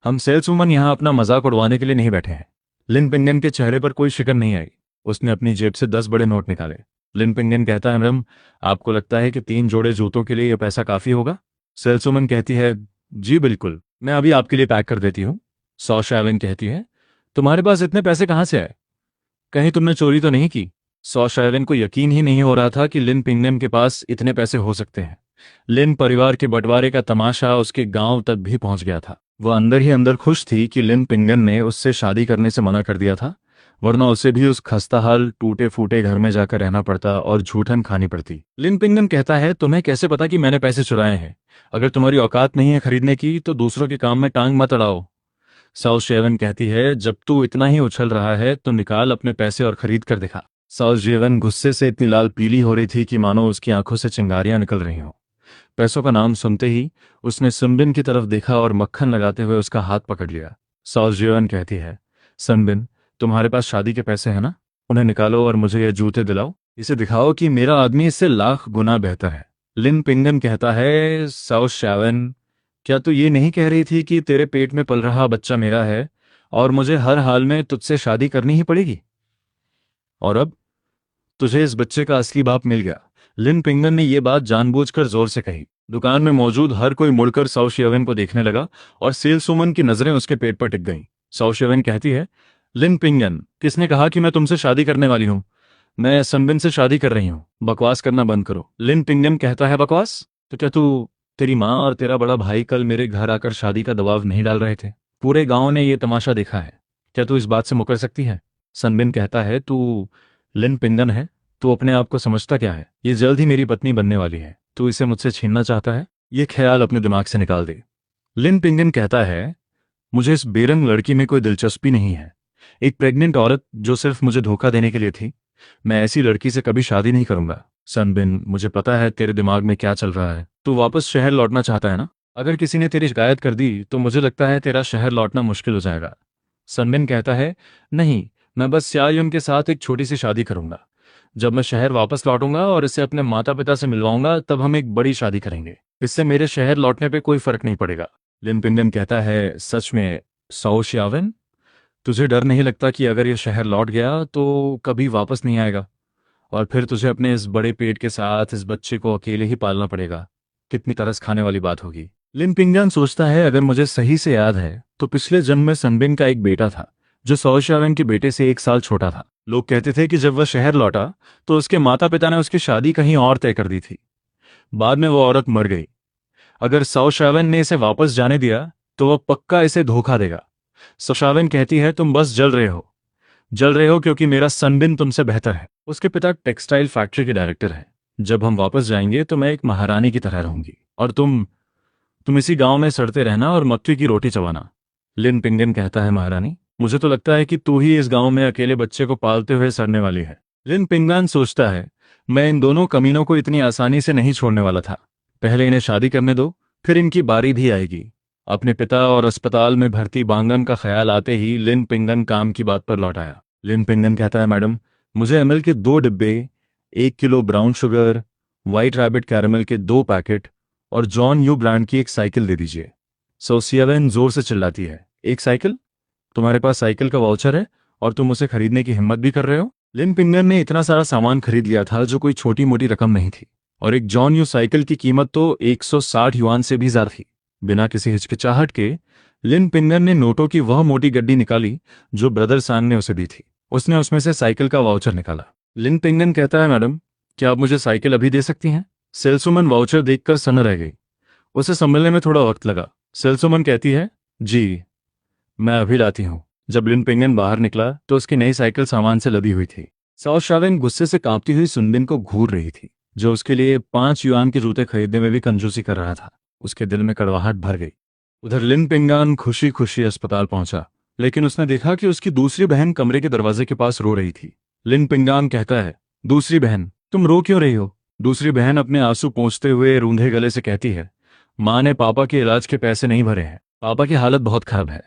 हम सेल्सवुमन यहाँ अपना मजाक उड़वाने के लिए नहीं बैठे हैं। लिन पिंगन के चेहरे पर कोई शिकन नहीं आई। उसने अपनी जेब से 10 बड़े नोट निकाले। लिन पिंगन कहता है, मैडम, आपको लगता है कि 3 जोड़े जूतों के लिए यह पैसा काफी होगा? सेल्सवुमन कहती है, जी बिल्कुल, मैं अभी आपके लिए पैक कर देती हूँ। सौ शावेन कहती है, तुम्हारे पास इतने पैसे कहाँ से आए? कहीं तुमने चोरी तो नहीं की? सौ शावेन को यकीन ही नहीं हो रहा था कि लिन पिंगन के पास इतने पैसे हो सकते हैं। लिन परिवार के बंटवारे का तमाशा उसके गांव तक भी पहुंच गया था। वह अंदर ही अंदर खुश थी कि लिन पिंगन ने उससे शादी करने से मना कर दिया था। वरना उसे भी उस खस्ताहाल टूटे फूटे घर में जाकर रहना पड़ता और झूठन खानी पड़ती। लिन पिंगन कहता है, तुम्हें कैसे पता कि मैंने पैसे चुराए हैं? अगर तुम्हारी औकात नहीं है खरीदने की तो दूसरों के काम में टांग मत अड़ाओ। साउथ शेवन कहती है, जब तू इतना ही उछल रहा है तो निकाल अपने पैसे और खरीद कर दिखा। साउथ शेवन गुस्से से इतनी लाल पीली हो रही थी कि मानो उसकी आंखों से चिंगारियां निकल रही हों। पैसों का नाम सुनते ही उसने सनबिन की तरफ देखा और मक्खन लगाते हुए उसका हाथ पकड़ लिया। साउथ शेवन कहती है, सनबिन, तुम्हारे पास शादी के पैसे हैं ना? उन्हें निकालो और मुझे ये जूते दिलाओ। इसे दिखाओ कि मेरा आदमी इससे लाख गुना बेहतर है। लिन पिंगन कहता है, साउथ शेवन, क्या तू ये नहीं कह रही थी कि तेरे पेट में पल रहा बच्चा मेरा है और मुझे हर हाल में तुझसे शादी करनी ही पड़ेगी? और अब तुझे इस बच्चे का असली बाप मिल गया। लिन पिंगन ने यह बात जानबूझकर जोर से कही। दुकान में मौजूद हर कोई मुड़कर साउथ शेवन को देखने लगा और सेल्सवुमन की नजरें उसके पेट पर टिक गईं। साउथ शेवन कहती है, लिन पिंगन, किसने कहा कि मैं तुमसे शादी करने वाली हूं? मैं सनबिन से शादी कर रही हूं। बकवास करना बंद करो। लिन पिंगन कहता है, बकवास? तो क्या तेरी माँ और तेरा बड़ा भाई कल मेरे घर आकर शादी का दबाव नहीं डाल रहे थे? पूरे गांव ने ये तमाशा देखा है। क्या तू इस बात से मुकर सकती है? सनबिन कहता है, तू लिन पिंगन है? तू अपने आप को समझता क्या है? ये जल्द ही मेरी पत्नी बनने वाली है। तू इसे मुझसे छीनना चाहता है? ये ख्याल अपने दिमाग से निकाल दे। लिन पिंगन कहता है, मुझे इस बेरंग लड़की में कोई दिलचस्पी नहीं है। एक प्रेग्नेंट औरत जो सिर्फ मुझे धोखा देने के लिए थी। मैं ऐसी लड़की से कभी शादी नहीं करूंगा। सनबिन, मुझे पता है तेरे दिमाग में क्या चल रहा है। तू वापस शहर लौटना चाहता है ना? अगर किसी ने तेरी शिकायत कर दी तो मुझे लगता है तेरा शहर लौटना मुश्किल हो जाएगा। सनबिन कहता है, नहीं, मैं बस स्यायुन के साथ एक छोटी सी शादी करूंगा। जब मैं शहर वापस लौटूंगा और इसे अपने माता पिता से मिलवाऊंगा तब हम एक बड़ी शादी करेंगे। इससे मेरे शहर लौटने पे कोई फर्क नहीं पड़ेगा। लिन पिंगन कहता है, सच में साओ श्यावन, तुझे डर नहीं लगता कि अगर ये शहर लौट गया तो कभी वापस नहीं आएगा और फिर तुझे अपने इस बड़े पेट के साथ इस बच्चे को अकेले ही पालना पड़ेगा? कितनी तरस खाने वाली बात होगी। लिन पिंगन सोचता है, अगर मुझे सही से याद है तो पिछले जन्म में सनबिन का एक बेटा था जो साओ श्यावन के बेटे से 1 साल छोटा था। लोग कहते थे कि जब वह शहर लौटा तो उसके माता पिता ने उसकी शादी कहीं और तय कर दी थी। बाद में वो औरत मर गई। अगर साओ श्यावन ने इसे वापस जाने दिया तो वह पक्का इसे धोखा देगा। सशावन कहती है, तुम बस जल रहे हो क्योंकि मेरा सनबिन तुमसे बेहतर है। उसके पिता टेक्सटाइल फैक्ट्री के डायरेक्टर हैं। जब हम वापस जाएंगे तो मैं एक महारानी की तरह रहूंगी और तुम इसी गांव में सड़ते रहना और मक्की की रोटी चबाना। लिन पिंगन कहता है, महारानी, मुझे तो लगता है कि तू ही इस गांव में अकेले बच्चे को पालते हुए सड़ने वाली है। लिन पिंगन सोचता है, मैं इन दोनों कमीनों को इतनी आसानी से नहीं छोड़ने वाला था। पहले इन्हें शादी करने दो, फिर इनकी बारी भी आएगी। अपने पिता और अस्पताल में भर्ती बांगन का ख्याल आते ही लिन पिंगन काम की बात पर लौट आया। लिन पिंगन कहता है, मैडम, मुझे एमएल के 2 डिब्बे, 1 kilo brown sugar, white rabbit caramel के 2 पैकेट और जॉन यू ब्रांड की एक साइकिल दे दीजिए। सोसियावन जोर से चिल्लाती है, एक साइकिल? तुम्हारे पास साइकिल का वाउचर है और तुम उसे खरीदने की हिम्मत भी कर रहे हो? लिन पिंगन ने इतना सारा सामान खरीद लिया था जो कोई छोटी मोटी रकम नहीं थी और एक जॉन यू साइकिल की कीमत तो 160 युआन से भी ज्यादा थी। बिना किसी हिचकिचाहट के लिन पिंगन ने नोटों की वह मोटी गड्डी निकाली जो ब्रदर सान ने उसे दी थी। उसने उसमें से साइकिल का वाउचर निकाला। लिन पिंगन कहता है, मैडम, क्या आप मुझे साइकिल अभी दे सकती हैं? सेल्सवुमन वाउचर देखकर सन्न रह गई। उसे संभलने में थोड़ा वक्त लगा। सेल्सवुमन कहती है, जी, मैं अभी लाती हूँ। जब लिन पिंगन बाहर निकला तो उसकी नई साइकिल सामान से लदी हुई थी। साओ श्यावन गुस्से से कांपती हुई सुनबिन को घूर रही थी, जो उसके लिए 5 युआन के जूते खरीदने में भी कंजूसी कर रहा था। उसके दिल में कड़वाहट भर गई। उधर लिन पिंगन खुशी खुशी अस्पताल पहुंचा, लेकिन उसने देखा कि उसकी दूसरी बहन कमरे के दरवाजे के पास रो रही थी। लिन पिंगन कहता है, दूसरी बहन, तुम रो क्यों रही हो? दूसरी बहन अपने आंसू पोंछते हुए रूंधे गले से कहती है, माँ ने पापा के इलाज के पैसे नहीं भरे हैं। पापा की हालत बहुत खराब है।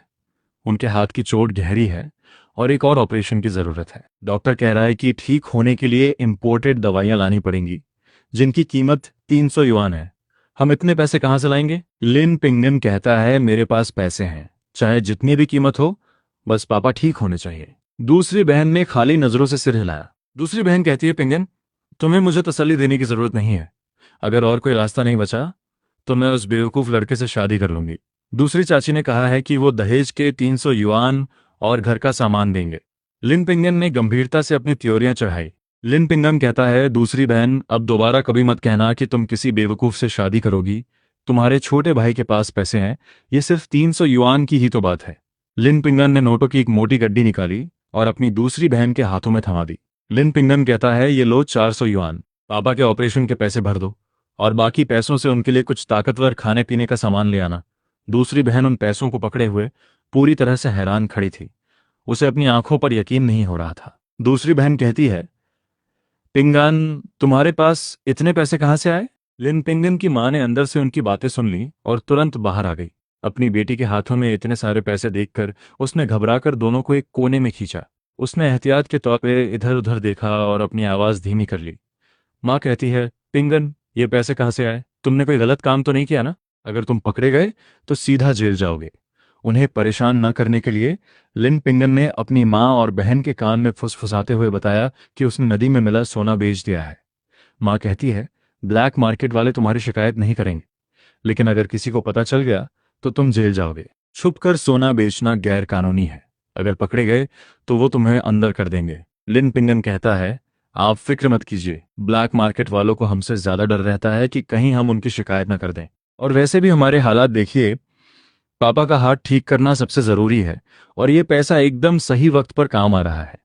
उनके हाथ की चोट गहरी है और एक और ऑपरेशन की जरूरत है। डॉक्टर कह रहा है कि ठीक होने के लिए इंपोर्टेड दवाइयां लानी पड़ेंगी जिनकी कीमत 300 युआन है। हम इतने पैसे कहां से लाएंगे? लिन पिंगन कहता है, मेरे पास पैसे हैं, चाहे जितनी भी कीमत हो, बस पापा ठीक होने चाहिए। दूसरी बहन ने खाली नजरों से सिर हिलाया। दूसरी बहन कहती है, पिंगन, तुम्हें मुझे तसल्ली देने की जरूरत नहीं है। अगर और कोई रास्ता नहीं बचा तो मैं उस बेवकूफ लड़के से शादी कर लूंगी। दूसरी चाची ने कहा है कि वो दहेज के 300 युआन और घर का सामान देंगे। लिन पिंगन ने गंभीरता से अपनी थ्योरियां चढ़ाई। लिन पिंगन कहता है, दूसरी बहन, अब दोबारा कभी मत कहना कि तुम किसी बेवकूफ से शादी करोगी। तुम्हारे छोटे भाई के पास पैसे हैं, ये सिर्फ 300 युआन की ही तो बात है। लिन पिंगन ने नोटों की एक मोटी गड्डी निकाली और अपनी दूसरी बहन के हाथों में थमा दी। लिन पिंगन कहता है, ये लो 400 युआन, पापा के ऑपरेशन के पैसे भर दो और बाकी पैसों से उनके लिए कुछ ताकतवर खाने पीने का सामान ले आना। दूसरी बहन उन पैसों को पकड़े हुए पूरी तरह से हैरान खड़ी थी। उसे अपनी आंखों पर यकीन नहीं हो रहा था। दूसरी बहन कहती है, पिंगन, तुम्हारे पास इतने पैसे कहाँ से आए? लिन पिंगन की मां ने अंदर से उनकी बातें सुन ली और तुरंत बाहर आ गई। अपनी बेटी के हाथों में इतने सारे पैसे देखकर उसने घबराकर दोनों को एक कोने में खींचा। उसने एहतियात के तौर पे इधर उधर देखा और अपनी आवाज धीमी कर ली। माँ कहती है, पिंगन, ये पैसे कहाँ से आए? तुमने कोई गलत काम तो नहीं किया ना? अगर तुम पकड़े गए तो सीधा जेल जाओगे। उन्हें परेशान न करने के लिए लिन पिंगन ने अपनी माँ और बहन के कान में फुसफुसाते हुए बताया कि उसने नदी में मिला सोना बेच दिया है। माँ कहती है, ब्लैक मार्केट वाले तुम्हारी शिकायत नहीं करेंगे, लेकिन अगर किसी को पता चल गया तो तुम जेल जाओगे। छुपकर सोना बेचना गैर कानूनी है। अगर पकड़े गए तो वो तुम्हें अंदर कर देंगे। लिन पिंगन कहता है, आप फिक्र मत कीजिए, ब्लैक मार्केट वालों को हमसे ज्यादा डर रहता है कि कहीं हम उनकी शिकायत न कर दें। और वैसे भी हमारे हालात देखिए, पापा का हाथ ठीक करना सबसे जरूरी है और ये पैसा एकदम सही वक्त पर काम आ रहा है।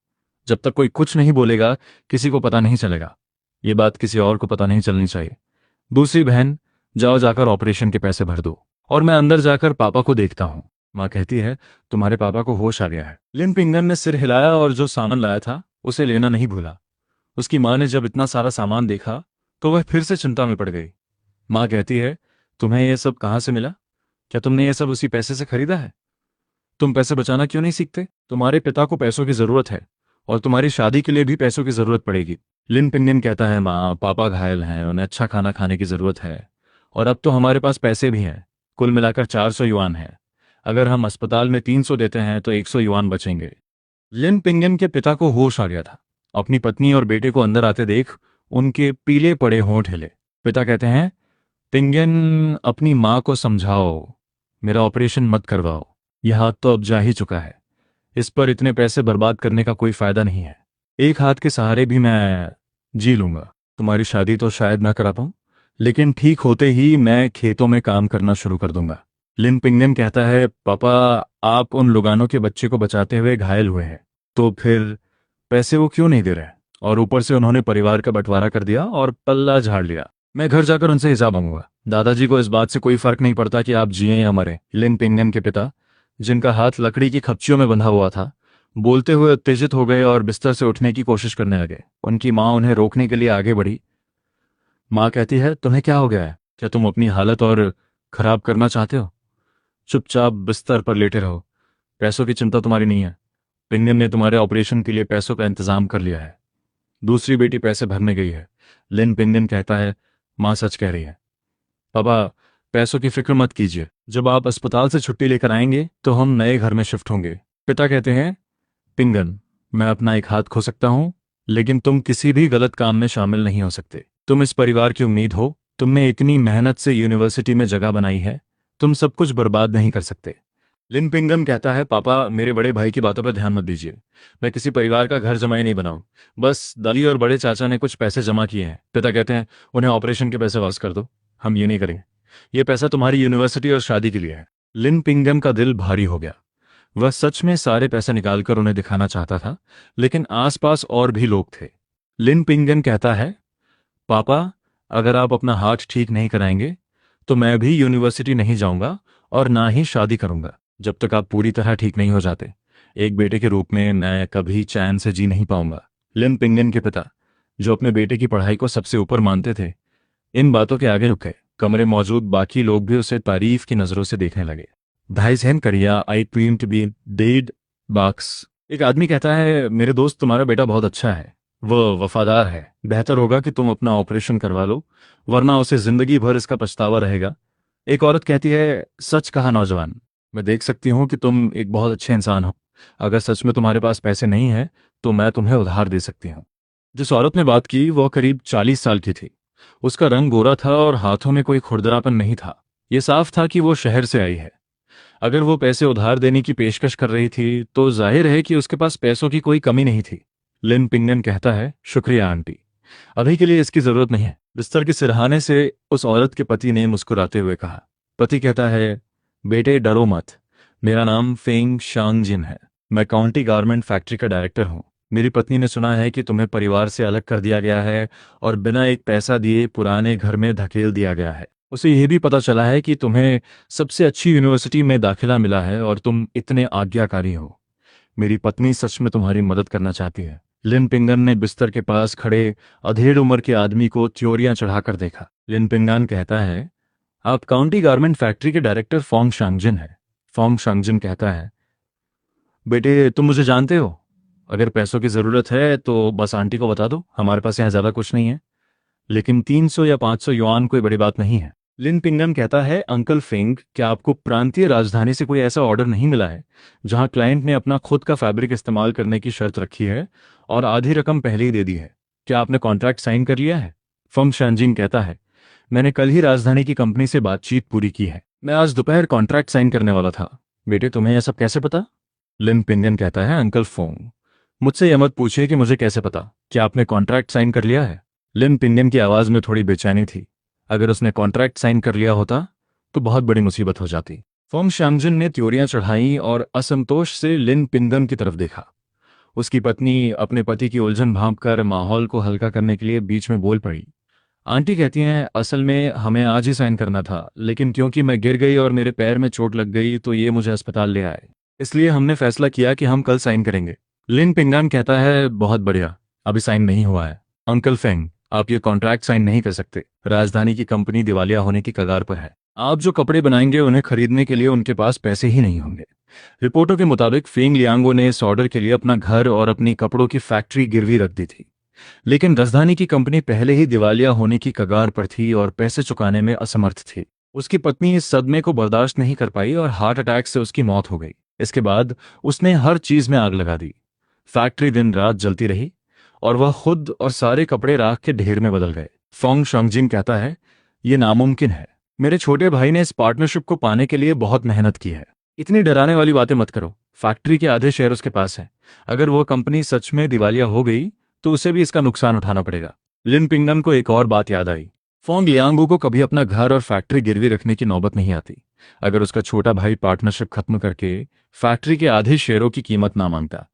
जब तक कोई कुछ नहीं बोलेगा किसी को पता नहीं चलेगा। ये बात किसी और को पता नहीं चलनी चाहिए। दूसरी बहन, जाओ जाकर ऑपरेशन के पैसे भर दो और मैं अंदर जाकर पापा को देखता हूँ। माँ कहती है, तुम्हारे पापा को होश आ गया है। लिन पिंगन ने सिर हिलाया और जो सामान लाया था उसे लेना नहीं भूला। उसकी माँ ने जब इतना सारा सामान देखा तो वह फिर से चिंता में पड़ गई। माँ कहती है, तुम्हें यह सब कहाँ से मिला? क्या तुमने ये सब उसी पैसे से खरीदा है? तुम पैसे बचाना क्यों नहीं सीखते? तुम्हारे पिता को पैसों की जरूरत है और तुम्हारी शादी के लिए भी पैसों की जरूरत पड़ेगी। लिन पिंगन कहता है, माँ, पापा घायल हैं, उन्हें अच्छा खाना खाने की जरूरत है और अब तो हमारे पास पैसे भी हैं। कुल मिलाकर 400 युआन है। अगर हम अस्पताल में 300 देते हैं तो 100 युआन बचेंगे। लिन पिंगन के पिता को होश आ गया था। अपनी पत्नी और बेटे को अंदर आते देख उनके पीले पड़े होंठ हिले। पिता कहते हैं, पिंगन, अपनी माँ को समझाओ, मेरा ऑपरेशन मत करवाओ। यह हाथ तो अब जा ही चुका है, इस पर इतने पैसे बर्बाद करने का कोई फायदा नहीं है। एक हाथ के सहारे भी मैं जी लूंगा। तुम्हारी शादी तो शायद ना करा पाऊं, लेकिन ठीक होते ही मैं खेतों में काम करना शुरू कर दूंगा। लिन पिंगन कहता है, पापा, आप उन लुगानों के बच्चे को बचाते हुए घायल हुए हैं, तो फिर पैसे वो क्यों नहीं दे रहे? और ऊपर से उन्होंने परिवार का बंटवारा कर दिया और पल्ला झाड़ लिया। मैं घर जाकर उनसे हिसाब मांगूंगा। दादाजी को इस बात से कोई फर्क नहीं पड़ता कि आप जिए या मरे। लिन पिंगन के पिता, जिनका हाथ लकड़ी की खपचियों में बंधा हुआ था, बोलते हुए उत्तेजित हो गए और बिस्तर से उठने की कोशिश करने लगे। उनकी माँ उन्हें रोकने के लिए आगे बढ़ी। माँ कहती है, तुम्हें क्या हो गया है? क्या तुम अपनी हालत और खराब करना चाहते हो? चुपचाप बिस्तर पर लेटे रहो। पैसों की चिंता तुम्हारी नहीं है। पिंगन ने तुम्हारे ऑपरेशन के लिए पैसों का इंतजाम कर लिया है। दूसरी बेटी पैसे भरने गई है। लिन पिंगन कहता है, माँ सच कह रही है। पापा, पैसों की फिक्र मत कीजिए। जब आप अस्पताल से छुट्टी लेकर आएंगे तो हम नए घर में शिफ्ट होंगे। पिता कहते हैं, पिंगन, मैं अपना एक हाथ खो सकता हूँ, लेकिन तुम किसी भी गलत काम में शामिल नहीं हो सकते। तुम इस परिवार की उम्मीद हो। तुमने इतनी मेहनत से यूनिवर्सिटी में जगह बनाई है। तुम सब कुछ बर्बाद नहीं कर सकते। लिन पिंगन कहता है, पापा, मेरे बड़े भाई की बातों पर ध्यान मत दीजिए। मैं किसी परिवार का घर जमाई नहीं बनाऊं। बस दादी और बड़े चाचा ने कुछ पैसे जमा किए हैं। पिता कहते हैं, उन्हें ऑपरेशन के पैसे वापस कर दो। हम ये नहीं करेंगे। ये पैसा तुम्हारी यूनिवर्सिटी और शादी के लिए है। लिन पिंगन का दिल भारी हो गया। वह सच में सारे पैसे निकालकर उन्हें दिखाना चाहता था, लेकिन आसपास और भी लोग थे। लिन पिंगन कहता है, पापा, अगर आप अपना हाथ ठीक नहीं कराएंगे तो मैं भी यूनिवर्सिटी नहीं जाऊंगा और ना ही शादी करूंगा। जब तक आप पूरी तरह ठीक नहीं हो जाते, एक बेटे के रूप में मैं कभी चैन से जी नहीं पाऊंगा। लिन पिंगन के पिता, जो अपने बेटे की पढ़ाई को सबसे ऊपर मानते थे, इन बातों के आगे रुके। कमरे मौजूद बाकी लोग भी उसे तारीफ की नजरों से देखने लगे। धाइसेन करिया I dream to be dead box. एक आदमी कहता है, मेरे दोस्त, तुम्हारा बेटा बहुत अच्छा है, वो वफादार है। बेहतर होगा कि तुम अपना ऑपरेशन करवा लो, वरना उसे जिंदगी भर इसका पछतावा रहेगा। एक औरत कहती है, सच कहा नौजवान, मैं देख सकती हूँ कि तुम एक बहुत अच्छे इंसान हो। अगर सच में तुम्हारे पास पैसे नहीं हैं तो मैं तुम्हें उधार दे सकती हूँ। जिस औरत ने बात की वह करीब 40 साल की थी। उसका रंग गोरा था और हाथों में कोई खुरदरापन नहीं था। ये साफ था कि वो शहर से आई है। अगर वो पैसे उधार देने की पेशकश कर रही थी तो जाहिर है कि उसके पास पैसों की कोई कमी नहीं थी। लिन पिंगन कहता है, शुक्रिया आंटी, अभी के लिए इसकी जरूरत नहीं है। बिस्तर के सिरहाने से उस औरत के पति ने मुस्कुराते हुए कहा। पति कहता है, बेटे, डरो मत, मेरा नाम फेंग शांगजिन है। मैं काउंटी गारमेंट फैक्ट्री का डायरेक्टर हूँ। मेरी पत्नी ने सुना है कि तुम्हें परिवार से अलग कर दिया गया है और बिना एक पैसा दिए पुराने घर में धकेल दिया गया है। उसे यह भी पता चला है कि तुम्हें सबसे अच्छी यूनिवर्सिटी में दाखिला मिला है और तुम इतने आज्ञाकारी हो। मेरी पत्नी सच में तुम्हारी मदद करना चाहती है। लिन पिंगन ने बिस्तर के पास खड़े अधेड़ उम्र के आदमी को त्योरियां चढ़ाकर देखा। लिन पिंगन कहता है, आप काउंटी गारमेंट फैक्ट्री के डायरेक्टर फोंग शांगजिन हैं। फोंग शांगजिन कहता है, बेटे तुम मुझे जानते हो। अगर पैसों की ज़रूरत है तो बस आंटी को बता दो, हमारे पास यहाँ ज़्यादा कुछ नहीं है। लेकिन 300 या 500 युआन कोई बड़ी बात नहीं है। लिन पिंगन कहता है, अंकल फेंग, क्या आपको प्रांतीय राजधानी से कोई ऐसा ऑर्डर नहीं मिला है जहां क्लाइंट ने अपना खुद का फैब्रिक इस्तेमाल करने की शर्त रखी है और आधी रकम पहले ही दे दी है? क्या आपने कॉन्ट्रैक्ट साइन कर लिया है? फंग शानजिन कहता है, मैंने कल ही राजधानी की कंपनी से बातचीत पूरी की है। मैं आज दोपहर कॉन्ट्रैक्ट साइन करने वाला था। बेटे तुम्हें यह सब कैसे पता? लिन पिंगन कहता है, अंकल फोंग, मुझसे यह मत पूछिए कि मुझे कैसे पता। क्या आपने कॉन्ट्रैक्ट साइन कर लिया है? लिन पिंगन की आवाज़ में थोड़ी बेचैनी थी। अगर उसने कॉन्ट्रैक्ट साइन कर लिया होता तो बहुत बड़ी मुसीबत हो जाती। फोंग शांगजिन ने त्योरियां चढ़ाई और असंतोष से लिन पिंगन की तरफ देखा। उसकी पत्नी अपने पति की उलझन भांपकर माहौल को हल्का करने के लिए बीच में बोल पड़ी। आंटी कहती हैं, असल में हमें आज ही साइन करना था, लेकिन क्योंकि मैं गिर गई और मेरे पैर में चोट लग गई तो ये मुझे अस्पताल ले आए। इसलिए हमने फैसला किया कि हम कल साइन करेंगे। लिन पिंगन कहता है, बहुत बढ़िया, अभी साइन नहीं हुआ है। अंकल फेंग, आप ये कॉन्ट्रैक्ट साइन नहीं कर सकते। राजधानी की कंपनी दिवालिया होने की कगार पर है। आप जो कपड़े बनाएंगे उन्हें खरीदने के लिए उनके पास पैसे ही नहीं होंगे। रिपोर्टों के मुताबिक फेंग लियांगो ने इस ऑर्डर के लिए अपना घर और अपनी कपड़ों की फैक्ट्री गिरवी रख दी थी। लेकिन राजधानी की कंपनी पहले ही दिवालिया होने की कगार पर थी और पैसे चुकाने में असमर्थ थी। उसकी पत्नी इस सदमे को बर्दाश्त नहीं कर पाई और हार्ट अटैक से उसकी मौत हो गई। इसके बाद उसने हर चीज में आग लगा दी। फैक्ट्री दिन रात जलती रही और वह खुद और सारे कपड़े राख के ढेर में बदल गए। फोंग शांगजिन कहता है, यह नामुमकिन है। मेरे छोटे भाई ने इस पार्टनरशिप को पाने के लिए बहुत मेहनत की है। इतनी डराने वाली बातें मत करो। फैक्ट्री के आधे शेयर उसके पास है। अगर वह कंपनी सच में दिवालिया हो गई तो उसे भी इसका नुकसान उठाना पड़ेगा। लिन पिंगन को एक और बात याद आई। फोंग लियांगो को कभी अपना घर और फैक्ट्री गिरवी रखने की नौबत नहीं आती अगर उसका छोटा भाई पार्टनरशिप खत्म करके फैक्ट्री के आधे शेयरों की कीमत ना मांगता।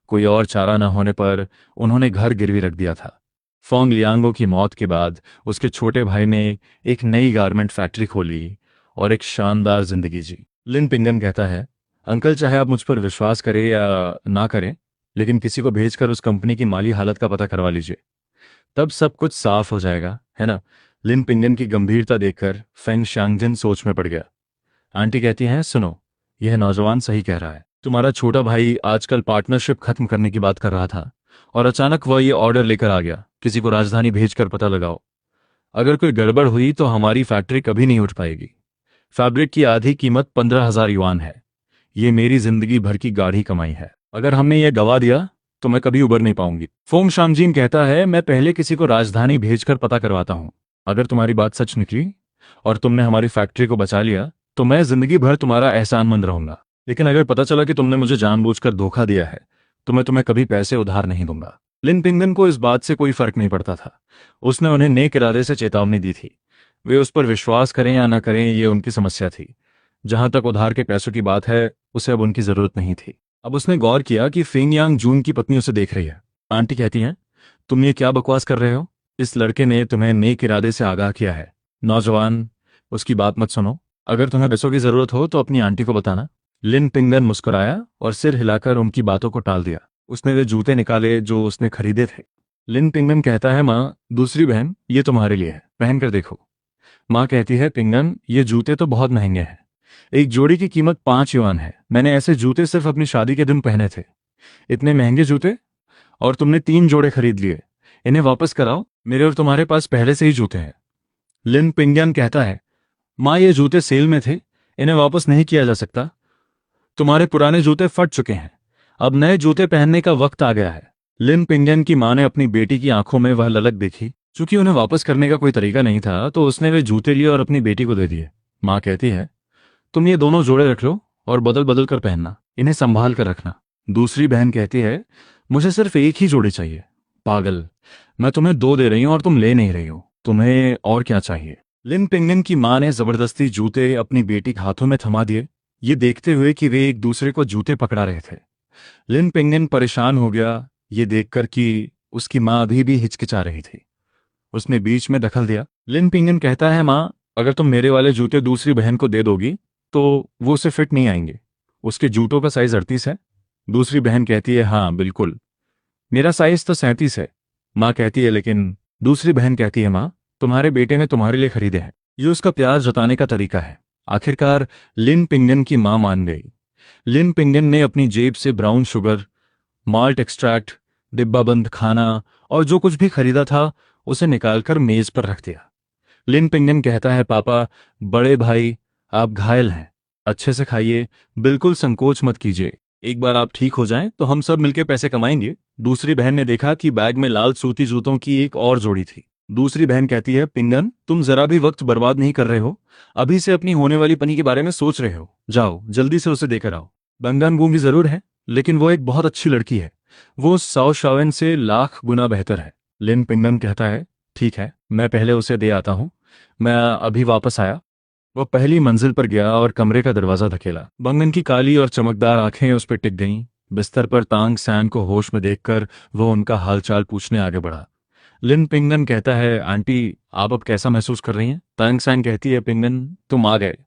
कोई और चारा न होने पर उन्होंने घर गिरवी रख दिया था। फोंग लियांगो की मौत के बाद उसके छोटे भाई ने एक नई गारमेंट फैक्ट्री खोली और एक शानदार जिंदगी जी। लिन पिंगन कहता है, अंकल चाहे आप मुझ पर विश्वास करें या ना करें, लेकिन किसी को भेजकर उस कंपनी की माली हालत का पता करवा लीजिए, तब सब कुछ साफ हो जाएगा, है ना? लिन पिंगन की गंभीरता देखकर फेंग शांगजिन सोच में पड़ गया। आंटी कहती हैं, सुनो, यह नौजवान सही कह रहा है। तुम्हारा छोटा भाई आजकल पार्टनरशिप खत्म करने की बात कर रहा था और अचानक वह ये ऑर्डर लेकर आ गया, किसी को राजधानी भेजकर पता लगाओ। अगर कोई गड़बड़ हुई तो हमारी फैक्ट्री कभी नहीं उठ पाएगी। फैब्रिक की आधी कीमत 15,000 युआन है। ये मेरी जिंदगी भर की गाढ़ी कमाई है। अगर हमने ये गवा दिया तो मैं कभी उबर नहीं पाऊंगी। फोंग शांगजिन कहता है, मैं पहले किसी को राजधानी भेजकर पता करवाता हूँ। अगर तुम्हारी बात सच निकली और तुमने हमारी फैक्ट्री को बचा लिया तो मैं जिंदगी भर तुम्हारा एहसानमंद रहूंगा। लेकिन अगर पता चला कि तुमने मुझे जानबूझकर धोखा दिया है तो मैं तुम्हें कभी पैसे उधार नहीं दूंगा। लिन पिंगन को इस बात से कोई फर्क नहीं पड़ता था। उसने उन्हें नेक इरादे से चेतावनी दी थी। वे उस पर विश्वास करें या ना करें, ये उनकी समस्या थी। जहां तक उधार के पैसों की बात है, उसे अब उनकी जरूरत नहीं थी। अब उसने गौर किया कि फेंग यांग जून की पत्नी उसे देख रही है। आंटी कहती हैं, तुम ये क्या बकवास कर रहे हो? इस लड़के ने तुम्हें नेक इरादे से आगाह किया है। नौजवान, उसकी बात मत सुनो। अगर तुम्हें पैसों की जरूरत हो तो अपनी आंटी को बताना। लिन पिंगन मुस्कुराया और सिर हिलाकर उनकी बातों को टाल दिया। उसने वे जूते निकाले जो उसने खरीदे थे। लिन पिंगन कहता है, माँ, दूसरी बहन, ये तुम्हारे लिए है, पहन कर देखो। माँ कहती है, पिंगन, ये जूते तो बहुत महंगे हैं। एक जोड़ी की कीमत 5 युआन है। मैंने ऐसे जूते सिर्फ अपनी शादी के दिन पहने थे। इतने महंगे जूते, और तुमने 3 जोड़े खरीद लिए। इन्हें वापस कराओ, मेरे और तुम्हारे पास पहले से ही जूते हैं। लिन पिंगन कहता है, माँ, ये जूते सेल में थे, इन्हें वापस नहीं किया जा सकता। तुम्हारे पुराने जूते फट चुके हैं, अब नए जूते पहनने का वक्त आ गया है। लिन पिंगन की माँ ने अपनी बेटी की आंखों में वह ललक देखी। चूंकि उन्हें वापस करने का कोई तरीका नहीं था तो उसने वे जूते लिए और अपनी बेटी को दे दिए। माँ कहती है, तुम ये दोनों जोड़े रख लो और बदल बदल कर पहनना, इन्हें संभाल कर रखना। दूसरी बहन कहती है, मुझे सिर्फ एक ही जोड़ी चाहिए। पागल, मैं तुम्हें 2 दे रही हूं और तुम ले नहीं रही हो। तुम्हें और क्या चाहिए? लिन पिंगन की माँ ने जबरदस्ती जूते अपनी बेटी के हाथों में थमा दिए, ये देखते हुए कि वे एक दूसरे को जूते पकड़ा रहे थे। लिन पिंगन परेशान हो गया ये देखकर कि उसकी माँ अभी भी हिचकिचा रही थी। उसने बीच में दखल दिया। लिन पिंगन कहता है, माँ, अगर तुम मेरे वाले जूते दूसरी बहन को दे दोगी तो वो उसे फिट नहीं आएंगे। उसके जूतों का साइज 38 है। दूसरी बहन कहती है, हाँ बिल्कुल, मेरा साइज तो 37 है। माँ कहती है, लेकिन दूसरी बहन कहती है, माँ, तुम्हारे बेटे ने तुम्हारे लिए खरीदे हैं। ये उसका प्यार जताने का तरीका है। आखिरकार लिन पिंगन की माँ मान गई। लिन पिंगन ने अपनी जेब से ब्राउन शुगर, माल्ट एक्सट्रैक्ट, डिब्बाबंद खाना और जो कुछ भी खरीदा था उसे निकालकर मेज पर रख दिया। लिन पिंगन कहता है, पापा, बड़े भाई, आप घायल हैं, अच्छे से खाइए, बिल्कुल संकोच मत कीजिए। एक बार आप ठीक हो जाएं तो हम सब मिलकर पैसे कमाएंगे। दूसरी बहन ने देखा कि बैग में लाल सूती जूतों की एक और जोड़ी थी। दूसरी बहन कहती है, पिंगन, तुम जरा भी वक्त बर्बाद नहीं कर रहे हो, अभी से अपनी होने वाली पनी के बारे में सोच रहे हो। जाओ जल्दी से उसे देकर आओ। बंगन गूंगी जरूर है, लेकिन वो एक बहुत अच्छी लड़की है। वो साओ शावन से लाख गुना बेहतर है। लिन पिंगन कहता है, ठीक है, मैं पहले उसे दे आता हूँ, मैं अभी वापस आया। वो पहली मंजिल पर गया और कमरे का दरवाजा धकेला। बंगन की काली और चमकदार आंखें उस पर टिक गईं। बिस्तर पर तांग सैन को होश में देखकर वो उनका हालचाल पूछने आगे बढ़ा। लिन पिंगन कहता है, आंटी, आप अब कैसा महसूस कर रही हैं? तांग सैन कहती है, पिंगन, तुम आ गए,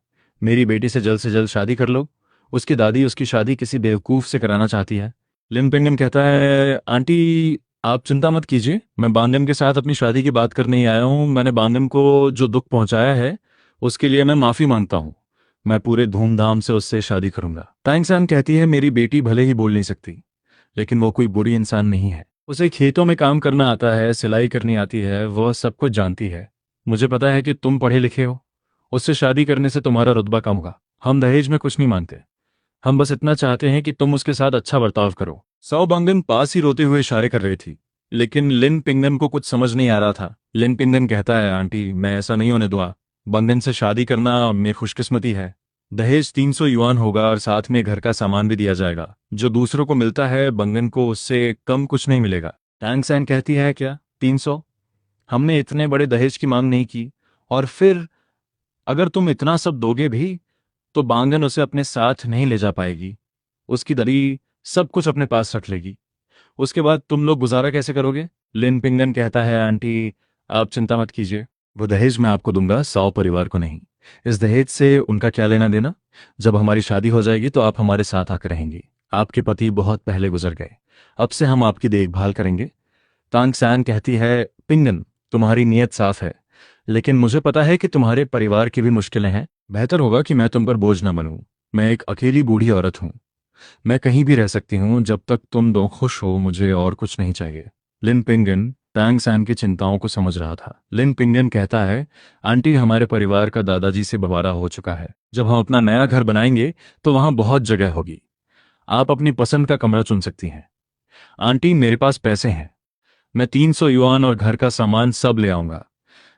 मेरी बेटी से जल्द शादी कर लो। उसकी दादी उसकी शादी किसी बेवकूफ़ से कराना चाहती है। लिन पिंगन कहता है, आंटी, आप चिंता मत कीजिए, मैं बांगन के साथ अपनी शादी की बात करने ही आया हूँ। मैंने बांगन को जो दुख पहुंचाया है उसके लिए मैं माफ़ी मांगता हूँ। मैं पूरे धूमधाम से उससे शादी करूंगा। तांग सैन कहती है, मेरी बेटी भले ही बोल नहीं सकती, लेकिन वो कोई बुरी इंसान नहीं है। उसे खेतों में काम करना आता है, सिलाई करनी आती है, वह सब कुछ जानती है। मुझे पता है कि तुम पढ़े लिखे हो, उससे शादी करने से तुम्हारा रुतबा कम होगा। हम दहेज में कुछ नहीं मानते, हम बस इतना चाहते हैं कि तुम उसके साथ अच्छा बर्ताव करो। साओ बांगन पास ही रोते हुए इशारे कर रही थी, लेकिन लिन पिंगन को कुछ समझ नहीं आ रहा था। लिन पिंगन कहता है, आंटी, मैं ऐसा नहीं होने दूंगा। बंगन से शादी करना मेरी खुशकिस्मती है। दहेज 300 युआन होगा और साथ में घर का सामान भी दिया जाएगा। जो दूसरों को मिलता है बंगन को उससे कम कुछ नहीं मिलेगा। टैंग सैन कहती है, क्या 300? हमने इतने बड़े दहेज की मांग नहीं की। और फिर अगर तुम इतना सब दोगे भी तो बांगन उसे अपने साथ नहीं ले जा पाएगी। उसकी दरी सब कुछ अपने पास रख लेगी। उसके बाद तुम लोग गुजारा कैसे करोगे? लिन पिंगन कहता है, आंटी, आप चिंता मत कीजिए, वो दहेज मैं आपको दूंगा, साओ परिवार को नहीं। इस दहेज से उनका क्या लेना देना? जब हमारी शादी हो जाएगी तो आप हमारे साथ आकर रहेंगी। आपके पति बहुत पहले गुजर गए, अब से हम आपकी देखभाल करेंगे। तांग सैन कहती है, पिंगन, तुम्हारी नीयत साफ है, लेकिन मुझे पता है कि तुम्हारे परिवार की भी मुश्किलें हैं। बेहतर होगा कि मैं तुम पर बोझ न बनूं। मैं एक अकेली बूढ़ी औरत हूं, मैं कहीं भी रह सकती हूँ जब तक तुम दो खुश हो, मुझे और कुछ नहीं चाहिए। लिन पिंगन टैंग सैन की चिंताओं को समझ रहा था। लिन पिंगन कहता है, आंटी, हमारे परिवार का दादाजी से बंटवारा हो चुका है। जब हम अपना नया घर बनाएंगे तो वहां बहुत जगह होगी, आप अपनी पसंद का कमरा चुन सकती हैं। आंटी, मेरे पास पैसे हैं, मैं 300 युआन और घर का सामान सब ले आऊंगा।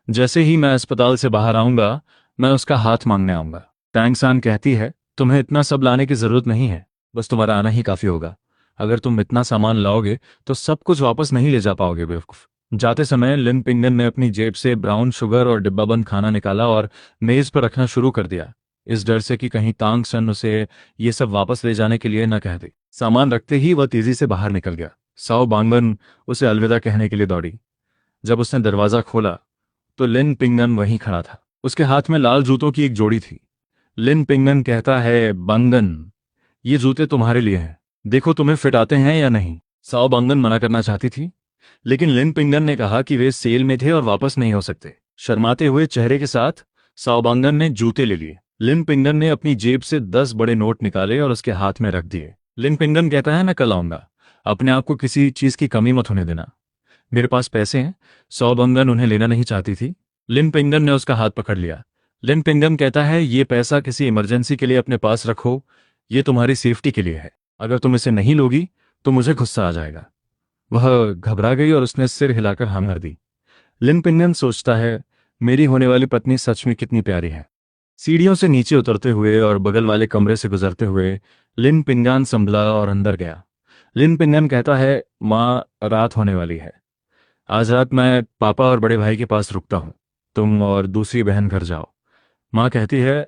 जैसे ही मैं अस्पताल से बाहर आऊंगा मैं उसका हाथ मांगने आऊंगा। टैंग सैन कहती है, तुम्हें इतना सब लाने की जरूरत नहीं है, बस तुम्हारा आना ही काफी होगा। अगर तुम इतना सामान लाओगे तो सब कुछ वापस नहीं ले जा पाओगे, बेवकूफ। जाते समय लिन पिंगन ने अपनी जेब से ब्राउन शुगर और डिब्बाबंद खाना निकाला और मेज पर रखना शुरू कर दिया, इस डर से कि कहीं तांग सन उसे ये सब वापस ले जाने के लिए न कह दे। सामान रखते ही वह तेजी से बाहर निकल गया। साओ बांगन उसे अलविदा कहने के लिए दौड़ी। जब उसने दरवाजा खोला तो लिन पिंगन वहीं खड़ा था। उसके हाथ में लाल जूतों की एक जोड़ी थी। लिन पिंगन कहता है, बांगन, ये जूते तुम्हारे लिए हैं, देखो तुम्हें फिट आते हैं या नहीं। साओ बांगन मना करना चाहती थी, लेकिन लिन पिंगन ने कहा कि वे सेल में थे और वापस नहीं हो सकते। शर्माते हुए चेहरे के साथ साओ बांगन ने जूते ले लिए। लिन पिंगन ने अपनी जेब से 10 बड़े नोट निकाले और उसके हाथ में रख दिए। लिन पिंगन कहता है, मैं कल आऊंगा, अपने आप को किसी चीज की कमी मत होने देना। मेरे पास पैसे हैं। साओ बांगन उन्हें लेना नहीं चाहती थी। लिन पिंगन ने उसका हाथ पकड़ लिया। लिन पिंगन कहता है, ये पैसा किसी इमरजेंसी के लिए अपने पास रखो, ये तुम्हारी सेफ्टी के लिए है। अगर तुम इसे नहीं लोगी तो मुझे गुस्सा आ जाएगा। वह घबरा गई और उसने सिर हिलाकर हाँ भर दी। लिन पिंगन सोचता है, मेरी होने वाली पत्नी सच में कितनी प्यारी है। सीढ़ियों से नीचे उतरते हुए और बगल वाले कमरे से गुजरते हुए लिन पिंगन संभला और अंदर गया। लिन पिंगन कहता है, माँ, रात होने वाली है, आज रात मैं पापा और बड़े भाई के पास रुकता हूँ, तुम और दूसरी बहन घर जाओ। माँ कहती है,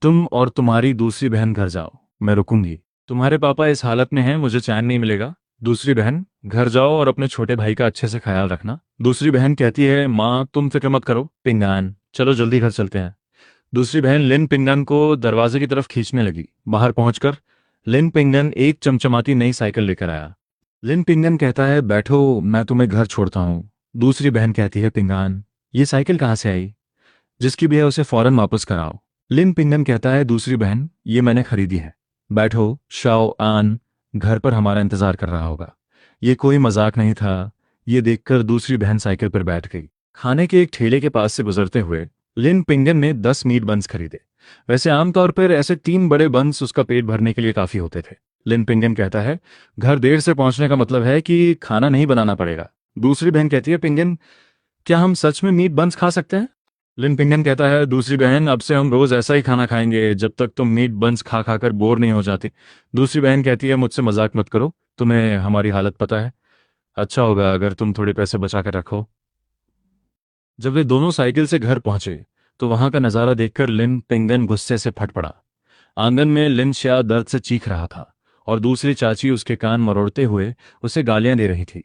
तुम और तुम्हारी दूसरी बहन घर जाओ, मैं रुकूंगी। तुम्हारे पापा इस हालत में हैं, मुझे चैन नहीं मिलेगा। दूसरी बहन, घर जाओ और अपने छोटे भाई का अच्छे से ख्याल रखना। दूसरी बहन कहती है, माँ तुम फिक्र मत करो पिंगान, चलो जल्दी घर चलते हैं। दूसरी बहन लिन पिंगन को दरवाजे की तरफ खींचने लगी। बाहर पहुंचकर लिन पिंगन एक चमचमाती नई साइकिल लेकर आया। लिन पिंगन कहता है, बैठो मैं तुम्हें घर छोड़ता हूँ। दूसरी बहन कहती है, पिंगान ये साइकिल कहाँ से आई? जिसकी भी है उसे फौरन वापस कराओ। लिन पिंगन कहता है, दूसरी बहन ये मैंने खरीदी है। बैठो शाओ आन, घर पर हमारा इंतजार कर रहा होगा। ये कोई मजाक नहीं था। ये देखकर दूसरी बहन साइकिल पर बैठ गई। खाने के एक ठेले के पास से गुजरते हुए लिन पिंगन ने 10 मीट बंस खरीदे। वैसे आमतौर पर ऐसे 3 बड़े बंस उसका पेट भरने के लिए काफी होते थे। लिन पिंगन कहता है, घर देर से पहुंचने का मतलब है कि खाना नहीं बनाना पड़ेगा। दूसरी बहन कहती है, पिंगन क्या हम सच में मीट बंस खा सकते हैं? लिन पिंगन कहता है, दूसरी बहन अब से हम रोज ऐसा ही खाना खाएंगे जब तक तुम मीट बंस खा खा कर बोर नहीं हो जाती। दूसरी बहन कहती है, मुझसे मजाक मत करो, तुम्हें हमारी हालत पता है। अच्छा होगा अगर तुम थोड़े पैसे बचा कर रखो। जब वे दोनों साइकिल से घर पहुंचे तो वहां का नजारा देखकर लिन पिंगन गुस्से से फट पड़ा। आंगन में लिन श्या दर्द से चीख रहा था और दूसरी चाची उसके कान मरोड़ते हुए उसे गालियां दे रही थी।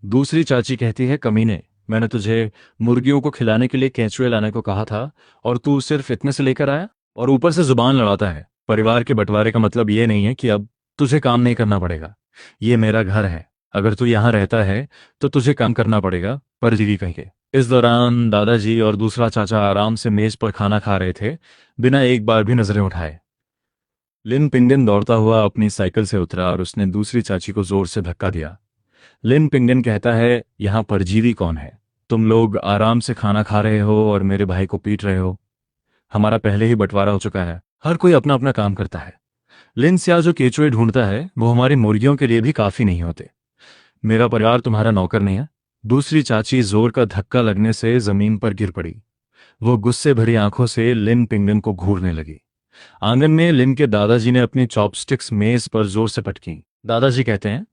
दूसरी चाची कहती है, कमीने, मैंने तुझे मुर्गियों को खिलाने के लिए केंचुए लाने को कहा था और तू सिर्फ इतने से लेकर आया और ऊपर से जुबान लड़ाता है। परिवार के बंटवारे का मतलब ये नहीं है कि अब तुझे काम नहीं करना पड़ेगा। ये मेरा घर है, अगर तू यहाँ रहता है तो तुझे काम करना पड़ेगा, परजीवी कहिए। इस दौरान दादाजी और दूसरा चाचा आराम से मेज पर खाना खा रहे थे, बिना एक बार भी नजरें उठाए। लिन पिंगन दौड़ता हुआ अपनी साइकिल से उतरा और उसने दूसरी चाची को जोर से धक्का दिया। लिन पिंगन कहता है, यहाँ परजीवी कौन है? तुम लोग आराम से खाना खा रहे हो और मेरे भाई को पीट रहे हो। हमारा पहले ही बंटवारा हो चुका है, हर कोई अपना अपना काम करता है। लिन स्या जो केचुए ढूंढता है वो हमारी मुर्गियों के लिए भी काफी नहीं होते। मेरा परिवार तुम्हारा नौकर नहीं है। दूसरी चाची जोर का धक्का लगने से जमीन पर गिर पड़ी। वो गुस्से भरी आंखों से लिन पिंगन को घूरने लगी। आंगन में लिन के दादाजी ने अपनी चॉपस्टिक्स मेज पर जोर से पटकी। दादाजी कहते हैं,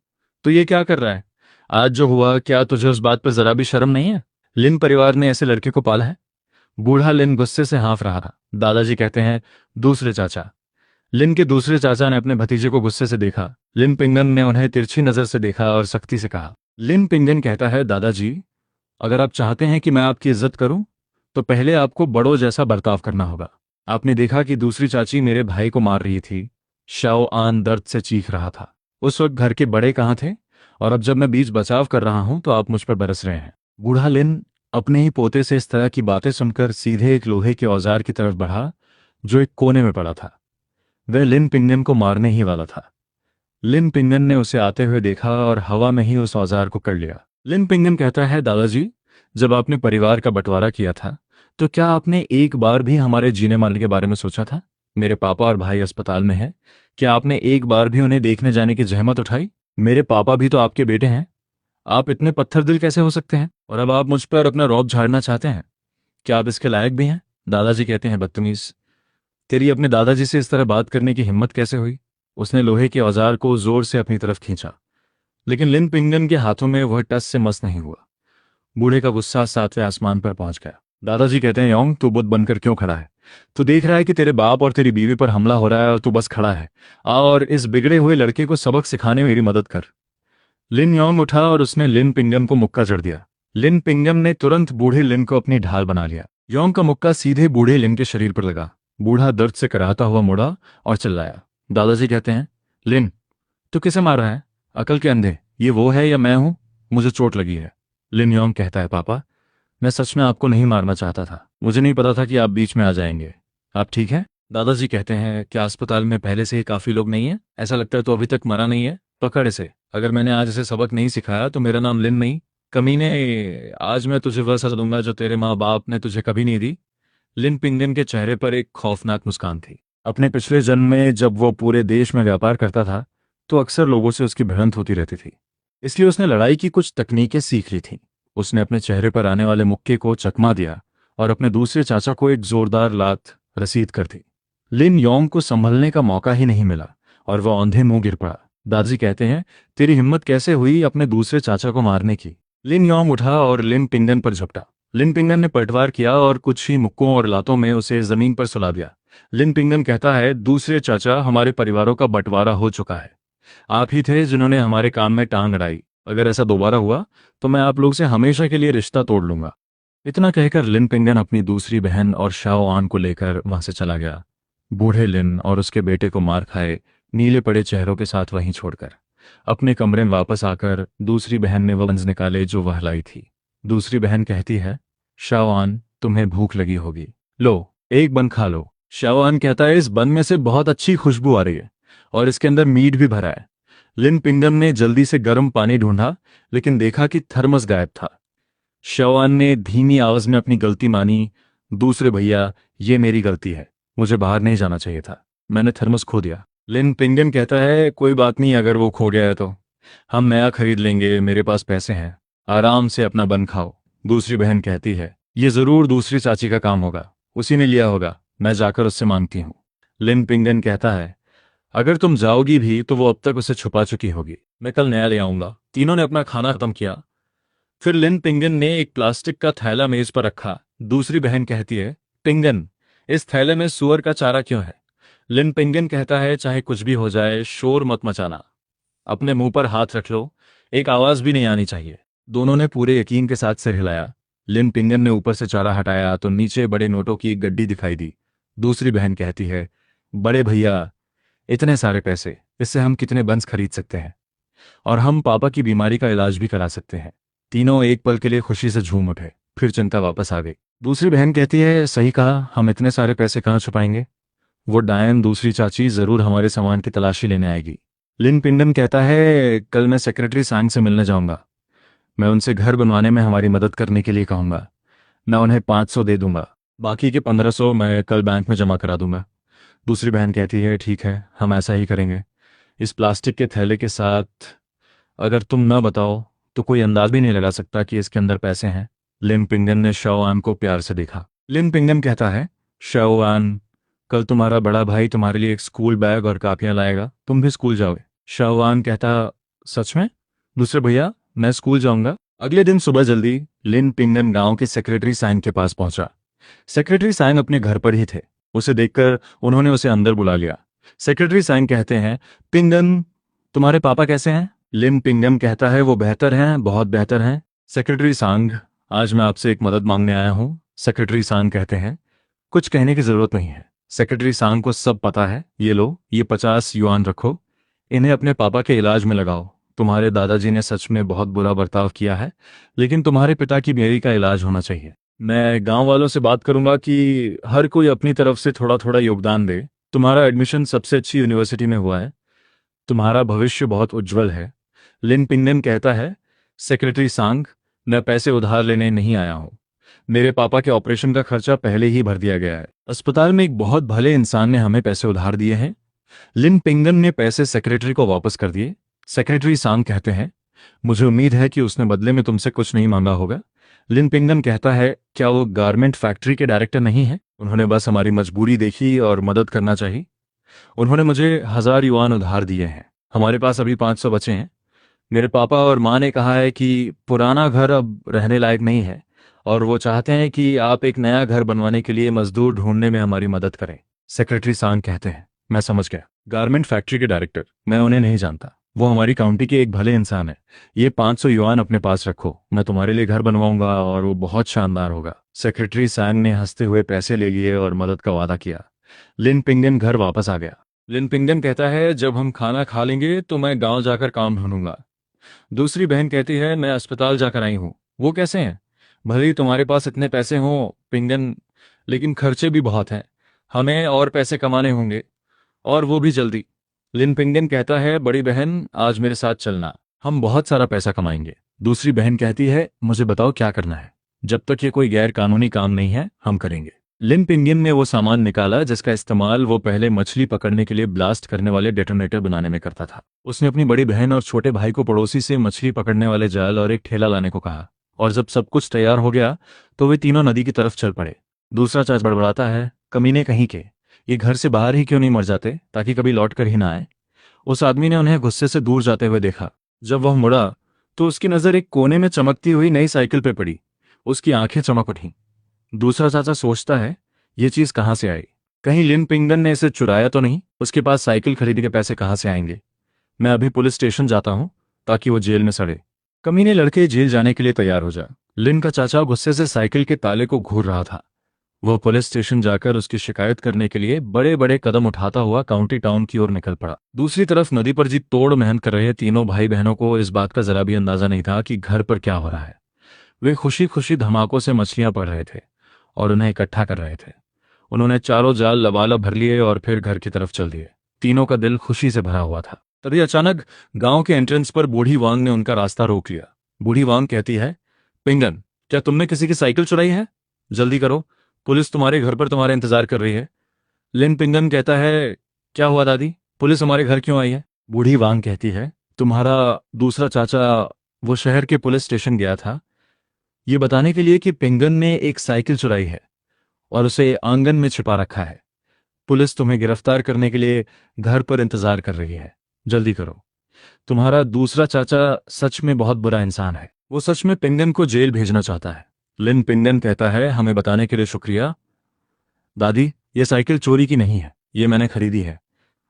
तो ये क्या कर रहा है? आज जो हुआ, क्या तुझे उस बात पर जरा भी शर्म नहीं है? लिन परिवार ने ऐसे लड़के को पाला है? बूढ़ा लिन गुस्से से हाँफ रहा था। दादाजी कहते हैं, दूसरे चाचा। लिन के दूसरे चाचा ने अपने भतीजे को गुस्से से देखा। लिन पिंगन ने उन्हें तिरछी नजर से देखा और सख्ती से कहा। लिन पिंगन कहता है, दादाजी, अगर आप चाहते हैं कि मैं आपकी इज्जत करूं तो पहले आपको बड़ों जैसा बर्ताव करना होगा। आपने देखा कि दूसरी चाची मेरे भाई को मार रही थी। शाओ आन दर्द से चीख रहा था। उस वक्त घर के बड़े कहाँ थे? और अब जब मैं बीच बचाव कर रहा हूं तो आप मुझ पर बरस रहे हैं। बूढ़ा लिन अपने ही पोते से इस तरह की बातें सुनकर सीधे एक लोहे के औजार की तरफ बढ़ा जो एक कोने में पड़ा था। वह लिन पिंगन को मारने ही वाला था। लिन पिंगन ने उसे आते हुए देखा और हवा में ही उस औजार को कर लिया। लिन पिंगन कहता है, दादाजी, जब आपने परिवार का बंटवारा किया था तो क्या आपने एक बार भी हमारे जीने मारने के बारे में सोचा था? मेरे पापा और भाई अस्पताल में हैं, क्या आपने एक बार भी उन्हें देखने जाने की जहमत उठाई? मेरे पापा भी तो आपके बेटे हैं। आप इतने पत्थर दिल कैसे हो सकते हैं? और अब आप मुझ पर अपना रौब झाड़ना चाहते हैं? क्या आप इसके लायक भी हैं? दादाजी कहते हैं, बदतमीज, तेरी अपने दादाजी से इस तरह बात करने की हिम्मत कैसे हुई? उसने लोहे के औजार को जोर से अपनी तरफ खींचा, लेकिन लिन पिंगन के हाथों में वह टस से मस नहीं हुआ। बूढ़े का गुस्सा 7वें आसमान पर पहुंच गया। दादाजी कहते हैं, योंग, तू बुत बनकर क्यों खड़ा है? तू देख रहा है कि तेरे बाप और तेरी बीवी पर हमला हो रहा है और तू बस खड़ा है। आ और इस बिगड़े हुए लड़के को सबक सिखाने में मेरी मदद कर। लिन योंग उठा और उसने लिन पिंगम को मुक्का जड़ दिया। लिन पिंगम ने तुरंत बूढ़े लिन को अपनी ढाल बना लिया। योंग का मुक्का सीधे बूढ़े लिन के शरीर पर लगा। बूढ़ा दर्द से कराहता हुआ मुड़ा और चिल्लाया। दादाजी कहते हैं, लिन, तू किसे मार रहा है? अकल के अंधे, ये वो है या मैं हूं? मुझे चोट लगी है। लिन योंग कहता है, पापा, मैं सच में आपको नहीं मारना चाहता था। मुझे नहीं पता था कि आप बीच में आ जाएंगे। आप ठीक हैं? दादाजी कहते हैं, क्या अस्पताल में पहले से ही काफी लोग नहीं है? ऐसा लगता है तो अभी तक मरा नहीं है। पकड़ इसे। अगर मैंने आज इसे सबक नहीं सिखाया तो मेरा नाम लिन नहीं। कमीने, आज मैं तुझे वह सजा दूंगा जो तेरे माँ बाप ने तुझे कभी नहीं दी। लिन पिंगन के चेहरे पर एक खौफनाक मुस्कान थी। अपने पिछले जन्म में जब वो पूरे देश में व्यापार करता था तो अक्सर लोगों से उसकी भिड़ंत होती रहती थी, इसलिए उसने लड़ाई की कुछ तकनीकें सीख ली थी। उसने अपने चेहरे पर आने वाले मुक्के को चकमा दिया और अपने दूसरे चाचा को एक जोरदार लात रसीद कर दी। लिन योंग को संभलने का मौका ही नहीं मिला और वह औंधे मुंह गिर पड़ा। दादाजी कहते हैं, तेरी हिम्मत कैसे हुई अपने दूसरे चाचा को मारने की? लिन योंग उठा और लिन पिंगन पर झपटा। लिन पिंगन ने पलटवार किया और कुछ ही मुक्कों और लातों में उसे जमीन पर सुला दिया। लिन पिंगन कहता है, दूसरे चाचा, हमारे परिवारों का बंटवारा हो चुका है। आप ही थे जिन्होंने हमारे काम में टांग अड़ाई। अगर ऐसा दोबारा हुआ तो मैं आप लोग से हमेशा के लिए रिश्ता तोड़ लूंगा। इतना कहकर लिन पिंगन अपनी दूसरी बहन और शाओ आन को लेकर वहां से चला गया। बूढ़े लिन और उसके बेटे को मार खाए नीले पड़े चेहरों के साथ वहीं छोड़कर अपने कमरे में वापस आकर दूसरी बहन ने वो बंस निकाले जो वह लाई थी। दूसरी बहन कहती है, शाओ आन, तुम्हें भूख लगी होगी, लो एक बन खा लो। शाओ आन कहता है, इस बन में से बहुत अच्छी खुशबू आ रही है और इसके अंदर मीट भी भरा है। लिन पिंगन ने जल्दी से गर्म पानी ढूंढा लेकिन देखा कि थर्मस गायब था। शवान ने धीमी आवाज में अपनी गलती मानी, दूसरे भैया, ये मेरी गलती है, मुझे बाहर नहीं जाना चाहिए था, मैंने थर्मस खो दिया। लिन पिंगन कहता है, कोई बात नहीं, अगर वो खो गया है तो हम नया खरीद लेंगे, मेरे पास पैसे हैं, आराम से अपना बन खाओ। दूसरी बहन कहती है, ये जरूर दूसरी चाची का काम होगा, उसी ने लिया होगा, मैं जाकर उससे मांगती हूँ। लिन पिंगन कहता है, अगर तुम जाओगी भी तो वो अब तक उसे छुपा चुकी होगी, मैं कल नया ले आऊंगा। तीनों ने अपना खाना खत्म किया। फिर लिन पिंगन ने एक प्लास्टिक का थैला मेज पर रखा। दूसरी बहन कहती है, पिंगन, इस थैले में सुअर का चारा क्यों है? लिन पिंगन कहता है, चाहे कुछ भी हो जाए, शोर मत मचाना, अपने मुंह पर हाथ रख लो, एक आवाज भी नहीं आनी चाहिए। दोनों ने पूरे यकीन के साथ सिर हिलाया। लिन पिंगन ने ऊपर से चारा हटाया तो नीचे बड़े नोटों की एक गड्डी दिखाई दी। दूसरी बहन कहती है, बड़े भैया, इतने सारे पैसे, इससे हम कितने बंस खरीद सकते हैं और हम पापा की बीमारी का इलाज भी करा सकते हैं। तीनों एक पल के लिए खुशी से झूम उठे, फिर चिंता वापस आ गई। दूसरी बहन कहती है, सही कहा, हम इतने सारे पैसे कहाँ छुपाएंगे? वो डायन, दूसरी चाची, जरूर हमारे सामान की तलाशी लेने आएगी। लिन पिंगन कहता है, कल मैं सेक्रेटरी सांग से मिलने जाऊंगा, मैं उनसे घर बनवाने में हमारी मदद करने के लिए कहूंगा। मैं उन्हें 500 दे दूंगा, बाकी के 1500 मैं कल बैंक में जमा करा दूंगा। दूसरी बहन कहती है, ठीक है, हम ऐसा ही करेंगे। इस प्लास्टिक के थैले के साथ अगर तुम न बताओ तो कोई अंदाज भी नहीं लगा सकता कि इसके अंदर पैसे हैं। लिन पिंगन ने शाओआन को प्यार से देखा। लिन पिंगन कहता है, शाओआन, कल तुम्हारा बड़ा भाई तुम्हारे लिए एक स्कूल बैग और कापियां लाएगा, तुम भी स्कूल जाओगे। शाओआन कहता, सच में? दूसरे भैया, मैं स्कूल जाऊंगा। अगले दिन सुबह जल्दी लिन पिंगन गांव के सेक्रेटरी सांग के पास पहुंचा। सेक्रेटरी सांग अपने घर पर ही थे। उसे देखकर उन्होंने उसे अंदर बुला लिया। सेक्रेटरी सांग कहते हैं, पिंगन, तुम्हारे पापा कैसे हैं? लिन पिंगन कहता है, वो बेहतर हैं, बहुत बेहतर हैं। सेक्रेटरी सांग, आज मैं आपसे एक मदद मांगने आया हूँ। सेक्रेटरी सांग कहते हैं, कुछ कहने की जरूरत नहीं है। सेक्रेटरी सांग को सब पता है। ये लो, ये 50 युआन रखो, इन्हें अपने पापा के इलाज में लगाओ। तुम्हारे दादाजी ने सच में बहुत बुरा बर्ताव किया है, लेकिन तुम्हारे पिता की बीमारी का इलाज होना चाहिए। मैं गांव वालों से बात करूंगा कि हर कोई अपनी तरफ से थोड़ा थोड़ा योगदान दे। तुम्हारा एडमिशन सबसे अच्छी यूनिवर्सिटी में हुआ है, तुम्हारा भविष्य बहुत उज्जवल है। लिन पिंगन कहता है, सेक्रेटरी सांग, मैं पैसे उधार लेने नहीं आया हूँ, मेरे पापा के ऑपरेशन का खर्चा पहले ही भर दिया गया है। अस्पताल में एक बहुत भले इंसान ने हमें पैसे उधार दिए हैं। लिन पिंगन ने पैसे सेक्रेटरी को वापस कर दिए। सेक्रेटरी सांग कहते हैं, मुझे उम्मीद है कि उसने बदले में तुमसे कुछ नहीं मांगा होगा। लिन पिंगन कहता है, क्या वो गारमेंट फैक्ट्री के डायरेक्टर नहीं है? उन्होंने बस हमारी मजबूरी देखी और मदद करना चाहिए। उन्होंने मुझे 1000 युआन उधार दिए हैं, हमारे पास अभी 500 बचे हैं। मेरे पापा और माँ ने कहा है कि पुराना घर अब रहने लायक नहीं है और वो चाहते हैं कि आप एक नया घर बनवाने के लिए मजदूर ढूंढने में हमारी मदद करें। सेक्रेटरी सांग कहते हैं, मैं समझ गया, गारमेंट फैक्ट्री के डायरेक्टर, मैं उन्हें नहीं जानता, वो हमारी काउंटी के एक भले इंसान है। ये 500 युआन अपने पास रखो, मैं तुम्हारे लिए घर बनवाऊंगा और वो बहुत शानदार होगा। सेक्रेटरी सांग ने हंसते हुए पैसे ले लिए और मदद का वादा किया। लिन पिंगन घर वापस आ गया। लिन पिंगन कहता है, जब हम खाना खा लेंगे तो मैं गांव जाकर काम ढूंढूंगा। दूसरी बहन कहती है, मैं अस्पताल जाकर आई हूँ। वो कैसे हैं? भले ही तुम्हारे पास इतने पैसे हों पिंगन, लेकिन खर्चे भी बहुत हैं, हमें और पैसे कमाने होंगे, और वो भी जल्दी। लिन पिंगन कहता है, बड़ी बहन, आज मेरे साथ चलना, हम बहुत सारा पैसा कमाएंगे। दूसरी बहन कहती है, मुझे बताओ क्या करना है, जब तक ये कोई गैर कानूनी काम नहीं है हम करेंगे। लिन पिंगन ने वो सामान निकाला जिसका इस्तेमाल वो पहले मछली पकड़ने के लिए ब्लास्ट करने वाले डेटोनेटर बनाने में करता था। उसने अपनी बड़ी बहन और छोटे भाई को पड़ोसी से मछली पकड़ने वाले जाल और एक ठेला लाने को कहा, और जब सब कुछ तैयार हो गया तो वे तीनों नदी की तरफ चल पड़े। दूसरा चाचा बड़बड़ाता है, कमीने कहीं के, ये घर से बाहर ही क्यों नहीं मर जाते ताकि कभी लौट कर ही ना आए। उस आदमी ने उन्हें गुस्से से दूर जाते हुए देखा। जब वह मुड़ा तो उसकी नजर एक कोने में चमकती हुई नई साइकिल पे पड़ी। उसकी आंखें चमक उठी। दूसरा चाचा सोचता है, ये चीज कहाँ से आई। कहीं लिन पिंगन ने इसे चुराया तो नहीं? उसके पास साइकिल खरीदने के पैसे कहाँ से आएंगे? मैं अभी पुलिस स्टेशन जाता हूँ ताकि वो जेल में सड़े। कमीने लड़के जेल जाने के लिए तैयार हो जा। लिन का चाचा गुस्से से साइकिल के ताले को घूर रहा था। वह पुलिस स्टेशन जाकर उसकी शिकायत करने के लिए बड़े बड़े कदम उठाता हुआ काउंटी टाउन की ओर निकल पड़ा। दूसरी तरफ नदी पर जी तोड़ मेहनत कर रहे तीनों भाई बहनों को इस बात का जरा भी अंदाजा नहीं था कि घर पर क्या हो रहा है। वे खुशी खुशी धमाकों से मछलियां पड़ रहे थे और उन्हें इकट्ठा कर रहे थे। उन्होंने चारों जाल लबालब भर लिए और फिर घर की तरफ चल दिए। तीनों का दिल खुशी से भरा हुआ था। तभी अचानक गांव के एंट्रेंस पर बूढ़ी वांग ने उनका रास्ता रोक लिया। बूढ़ी वांग कहती है, पिंगन, क्या तुमने किसी की साइकिल चुराई है? जल्दी करो, पुलिस तुम्हारे घर पर तुम्हारा इंतजार कर रही है। लिन पिंगन कहता है, क्या हुआ दादी, पुलिस हमारे घर क्यों आई है? बूढ़ी वांग कहती है, तुम्हारा दूसरा चाचा वो शहर के पुलिस स्टेशन गया था ये बताने के लिए कि पिंगन ने एक साइकिल चुराई है और उसे आंगन में छिपा रखा है। पुलिस तुम्हें गिरफ्तार करने के लिए घर पर इंतजार कर रही है। जल्दी करो, तुम्हारा दूसरा चाचा सच में बहुत बुरा इंसान है। वो सच में पिंगन को जेल भेजना चाहता है। लिन पिंगन कहता है, हमें बताने के लिए शुक्रिया दादी, ये साइकिल चोरी की नहीं है, ये मैंने खरीदी है।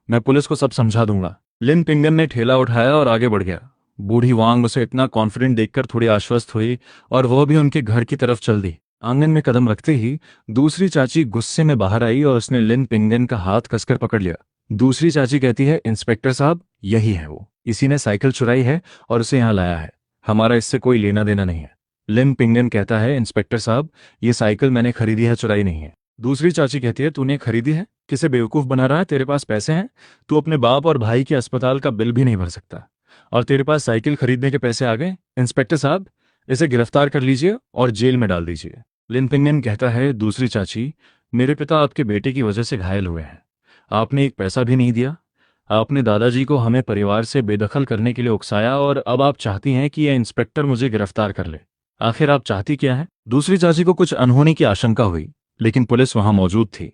मैं पुलिस को सब समझा दूंगा। लिन पिंगन ने ठेला उठाया और आगे बढ़ गया। बूढ़ी वांग उसे इतना कॉन्फिडेंट देखकर थोड़ी आश्वस्त हुई और वह भी उनके घर की तरफ चल दी। आंगन में कदम रखते ही दूसरी चाची गुस्से में बाहर आई और उसने लिन पिंगन का हाथ कसकर पकड़ लिया। दूसरी चाची कहती है, इंस्पेक्टर साहब, यही है वो, इसी ने साइकिल चुराई है और उसे यहाँ लाया है। हमारा इससे कोई लेना देना नहीं है। लिन पिंगन कहता है, इंस्पेक्टर साहब, ये साइकिल मैंने खरीदी है, चुराई नहीं है। दूसरी चाची कहती है, तूने खरीदी है? किसे बेवकूफ बना रहा है? तेरे पास पैसे हैं, तू अपने बाप और भाई के अस्पताल का बिल भी नहीं भर सकता और तेरे पास साइकिल खरीदने के पैसे आ गए। इंस्पेक्टर साहब, इसे गिरफ्तार कर लीजिए और जेल में डाल दीजिए। लिन पिंगन कहता है, दूसरी चाची, मेरे पिता आपके बेटे की वजह से घायल हुए हैं, आपने एक पैसा भी नहीं दिया। आपने दादाजी को हमें परिवार से बेदखल करने के लिए उकसाया और अब आप चाहती हैं कि यह इंस्पेक्टर मुझे गिरफ्तार कर ले। आखिर आप चाहती क्या है? दूसरी चाची को कुछ अनहोनी की आशंका हुई, लेकिन पुलिस वहां मौजूद थी।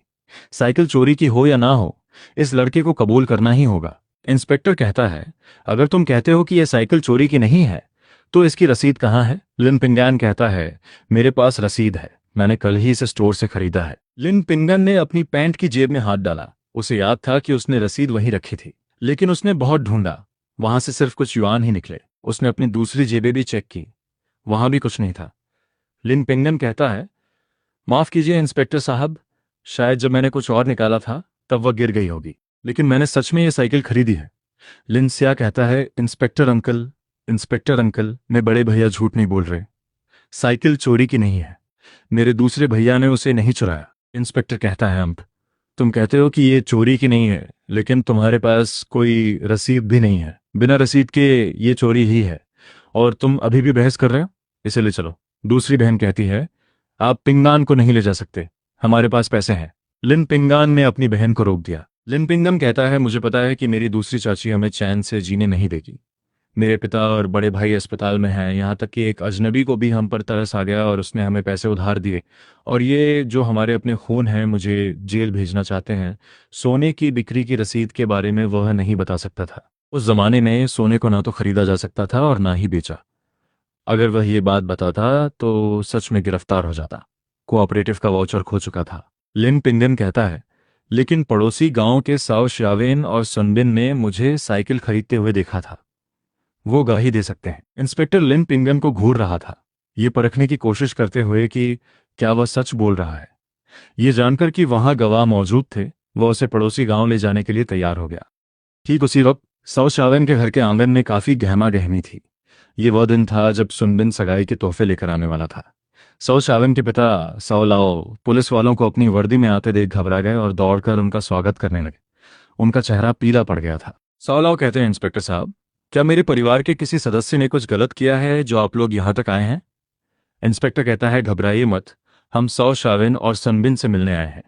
साइकिल चोरी की हो या ना हो, इस लड़के को कबूल करना ही होगा। इंस्पेक्टर कहता है, अगर तुम कहते हो कि यह साइकिल चोरी की नहीं है तो इसकी रसीद कहाँ है? लिन पिंगन कहता है, मेरे पास रसीद है, मैंने कल ही इसे स्टोर से खरीदा है। लिन पिंगन ने अपनी पैंट की जेब में हाथ डाला। उसे याद था कि उसने रसीद वहीं रखी थी, लेकिन उसने बहुत ढूंढा, वहां से सिर्फ कुछ युआन ही निकले। उसने अपनी दूसरी जेबें भी चेक की, वहां भी कुछ नहीं था। लिन पिंगन कहता है, माफ कीजिए इंस्पेक्टर साहब, शायद जब मैंने कुछ और निकाला था तब वह गिर गई होगी, लेकिन मैंने सच में यह साइकिल खरीदी है। लिनसिया कहता है, इंस्पेक्टर अंकल, मैं बड़े भैया झूठ नहीं बोल रहे, साइकिल चोरी की नहीं है, मेरे दूसरे भैया ने उसे नहीं चुराया। इंस्पेक्टर कहता है, अंप, तुम कहते हो कि ये चोरी की नहीं है, लेकिन तुम्हारे पास कोई रसीद भी नहीं है। बिना रसीद के ये चोरी ही है और तुम अभी भी बहस कर रहे हो, इसे ले चलो। दूसरी बहन कहती है, आप पिंगान को नहीं ले जा सकते, हमारे पास पैसे हैं। लिन पिंगान ने अपनी बहन को रोक दिया। लिन पिंगम कहता है, मुझे पता है कि मेरी दूसरी चाची हमें चैन से जीने नहीं देगी। मेरे पिता और बड़े भाई अस्पताल में हैं, यहाँ तक कि एक अजनबी को भी हम पर तरस आ गया और उसने हमें पैसे उधार दिए, और ये जो हमारे अपने खून हैं मुझे जेल भेजना चाहते हैं। सोने की बिक्री की रसीद के बारे में वह नहीं बता सकता था। उस जमाने में सोने को ना तो खरीदा जा सकता था और ना ही बेचा। अगर वह ये बात बताता तो सच में गिरफ्तार हो जाता। कोऑपरेटिव का वाउचर खो चुका था। लिन पिंगन कहता है, लेकिन पड़ोसी गांव के साओ श्यावेन और सुनबिन ने मुझे साइकिल खरीदते हुए देखा था, वो गवाही दे सकते हैं। इंस्पेक्टर लिन पिंगन को घूर रहा था, ये परखने की कोशिश करते हुए कि क्या वह सच बोल रहा है। ये जानकर कि वहां गवाह मौजूद थे, वह उसे पड़ोसी गांव ले जाने के लिए तैयार हो गया। ठीक उसी वक्त साओ श्यावेन के घर के आंगन में काफी गहमा गहमी थी। ये वह दिन था जब सुनबिन सगाई के तोहफे लेकर आने वाला था। साओ श्यावेन के पिता साओ लाओ पुलिस वालों को अपनी वर्दी में आते देख घबरा गए और दौड़कर उनका स्वागत करने लगे। उनका चेहरा पीला पड़ गया था। साओ लाओ कहते हैं, इंस्पेक्टर साहब, क्या मेरे परिवार के किसी सदस्य ने कुछ गलत किया है जो आप लोग यहाँ तक आए हैं? इंस्पेक्टर कहता है, घबराइए मत, हम साओ श्यावेन और सनबिन से मिलने आए हैं।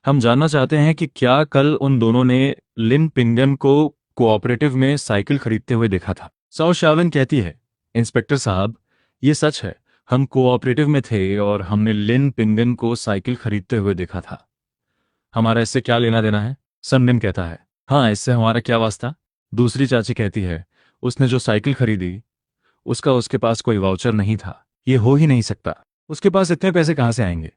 हम जानना चाहते हैं कि क्या कल उन दोनों ने लिन पिंगन को कोऑपरेटिव में साइकिल खरीदते हुए देखा था? साओ श्यावेन कहती है, इंस्पेक्टर साहब, ये सच है, हम कोऑपरेटिव में थे और हमने लिन पिंगन को साइकिल खरीदते हुए देखा था। हमारा इससे क्या लेना देना है? सनबिन कहता है, हाँ, इससे हमारा क्या वास्ता? दूसरी चाची कहती है, उसने जो साइकिल खरीदी उसका उसके पास कोई वाउचर नहीं था, ये हो ही नहीं सकता। उसके पास इतने पैसे कहाँ से आएंगे?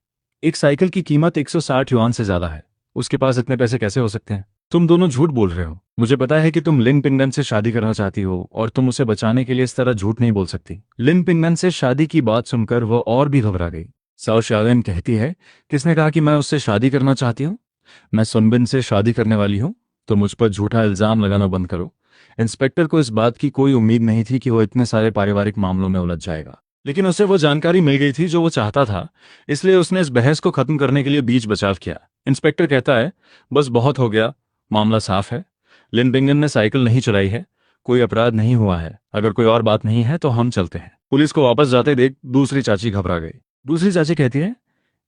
एक साइकिल की कीमत 160 युआन से ज्यादा है। उसके पास इतने पैसे कैसे हो सकते हैं? तुम दोनों झूठ बोल रहे हो। मुझे पता है कि तुम लिन पिंगन से शादी करना चाहती हो और तुम उसे बचाने के लिए इस तरह झूठ नहीं बोल सकती। लिन पिंगन से शादी की बात सुनकर वो और भी घबरा गई। साओ शाओलिन कहती है, किसने कहा कि मैं उससे शादी करना चाहती हूँ? मैं सुनबिन से शादी करने वाली हूँ। तो मुझ पर झूठा इल्जाम लगाना बंद करो। इंस्पेक्टर को इस बात की कोई उम्मीद नहीं थी कि वो इतने सारे पारिवारिक मामलों में उलझ जाएगा, लेकिन उसे वो जानकारी मिल गई थी जो वो चाहता था, इसलिए उसने इस बहस को खत्म करने के लिए बीच बचाव किया। इंस्पेक्टर कहता है, बस बहुत हो गया, मामला साफ है। लिन बिंगन ने साइकिल नहीं चलाई है, कोई अपराध नहीं हुआ है। अगर कोई और बात नहीं है तो हम चलते हैं। पुलिस को वापस जाते देख दूसरी चाची घबरा गई। दूसरी चाची कहती है,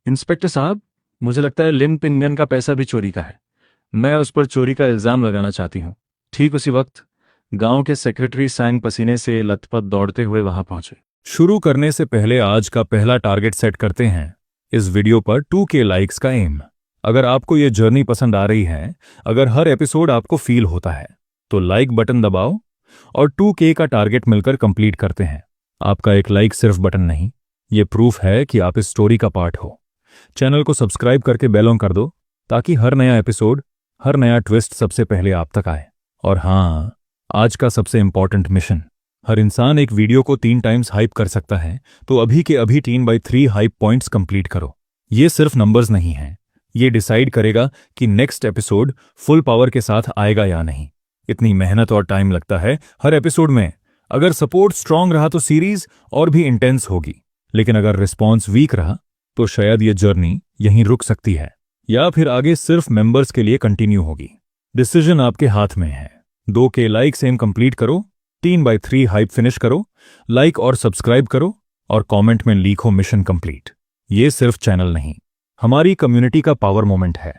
इंस्पेक्टर साहब, मुझे लगता है लिन पिंगन का पैसा भी चोरी का है। मैं उस पर चोरी का इल्जाम लगाना चाहती हूँ। ठीक उसी वक्त गांव के सेक्रेटरी सैंग पसीने से लथपथ दौड़ते हुए वहां पहुंचे। शुरू करने से पहले आज का पहला टारगेट सेट करते हैं। इस वीडियो पर 2K लाइक्स का एम। अगर आपको ये जर्नी पसंद आ रही है, अगर हर एपिसोड आपको फील होता है, तो लाइक बटन दबाओ और 2K का टारगेट मिलकर कंप्लीट करते हैं। आपका एक लाइक सिर्फ बटन नहीं, ये प्रूफ है कि आप इस स्टोरी का पार्ट हो। चैनल को सब्सक्राइब करके बेल ऑन कर दो ताकि हर नया एपिसोड, हर नया ट्विस्ट सबसे पहले आप तक आए। और हाँ, आज का सबसे इंपॉर्टेंट मिशन, हर इंसान एक वीडियो को 3 टाइम्स हाइप कर सकता है, तो अभी के अभी 3/3 हाइप पॉइंट्स कंप्लीट करो। ये सिर्फ नंबर्स नहीं हैं, ये डिसाइड करेगा कि नेक्स्ट एपिसोड फुल पावर के साथ आएगा या नहीं। इतनी मेहनत और टाइम लगता है हर एपिसोड में। अगर सपोर्ट स्ट्रांग रहा तो सीरीज और भी इंटेंस होगी, लेकिन अगर रिस्पॉन्स वीक रहा तो शायद ये जर्नी यहीं रुक सकती है, या फिर आगे सिर्फ मेंबर्स के लिए कंटिन्यू होगी। डिसीजन आपके हाथ में है। 2K लाइक सेम कंप्लीट करो, 3/3 हाइप फिनिश करो, लाइक और सब्सक्राइब करो और कमेंट में लिखो मिशन कंप्लीट। ये सिर्फ चैनल नहीं, हमारी कम्युनिटी का पावर मोमेंट है।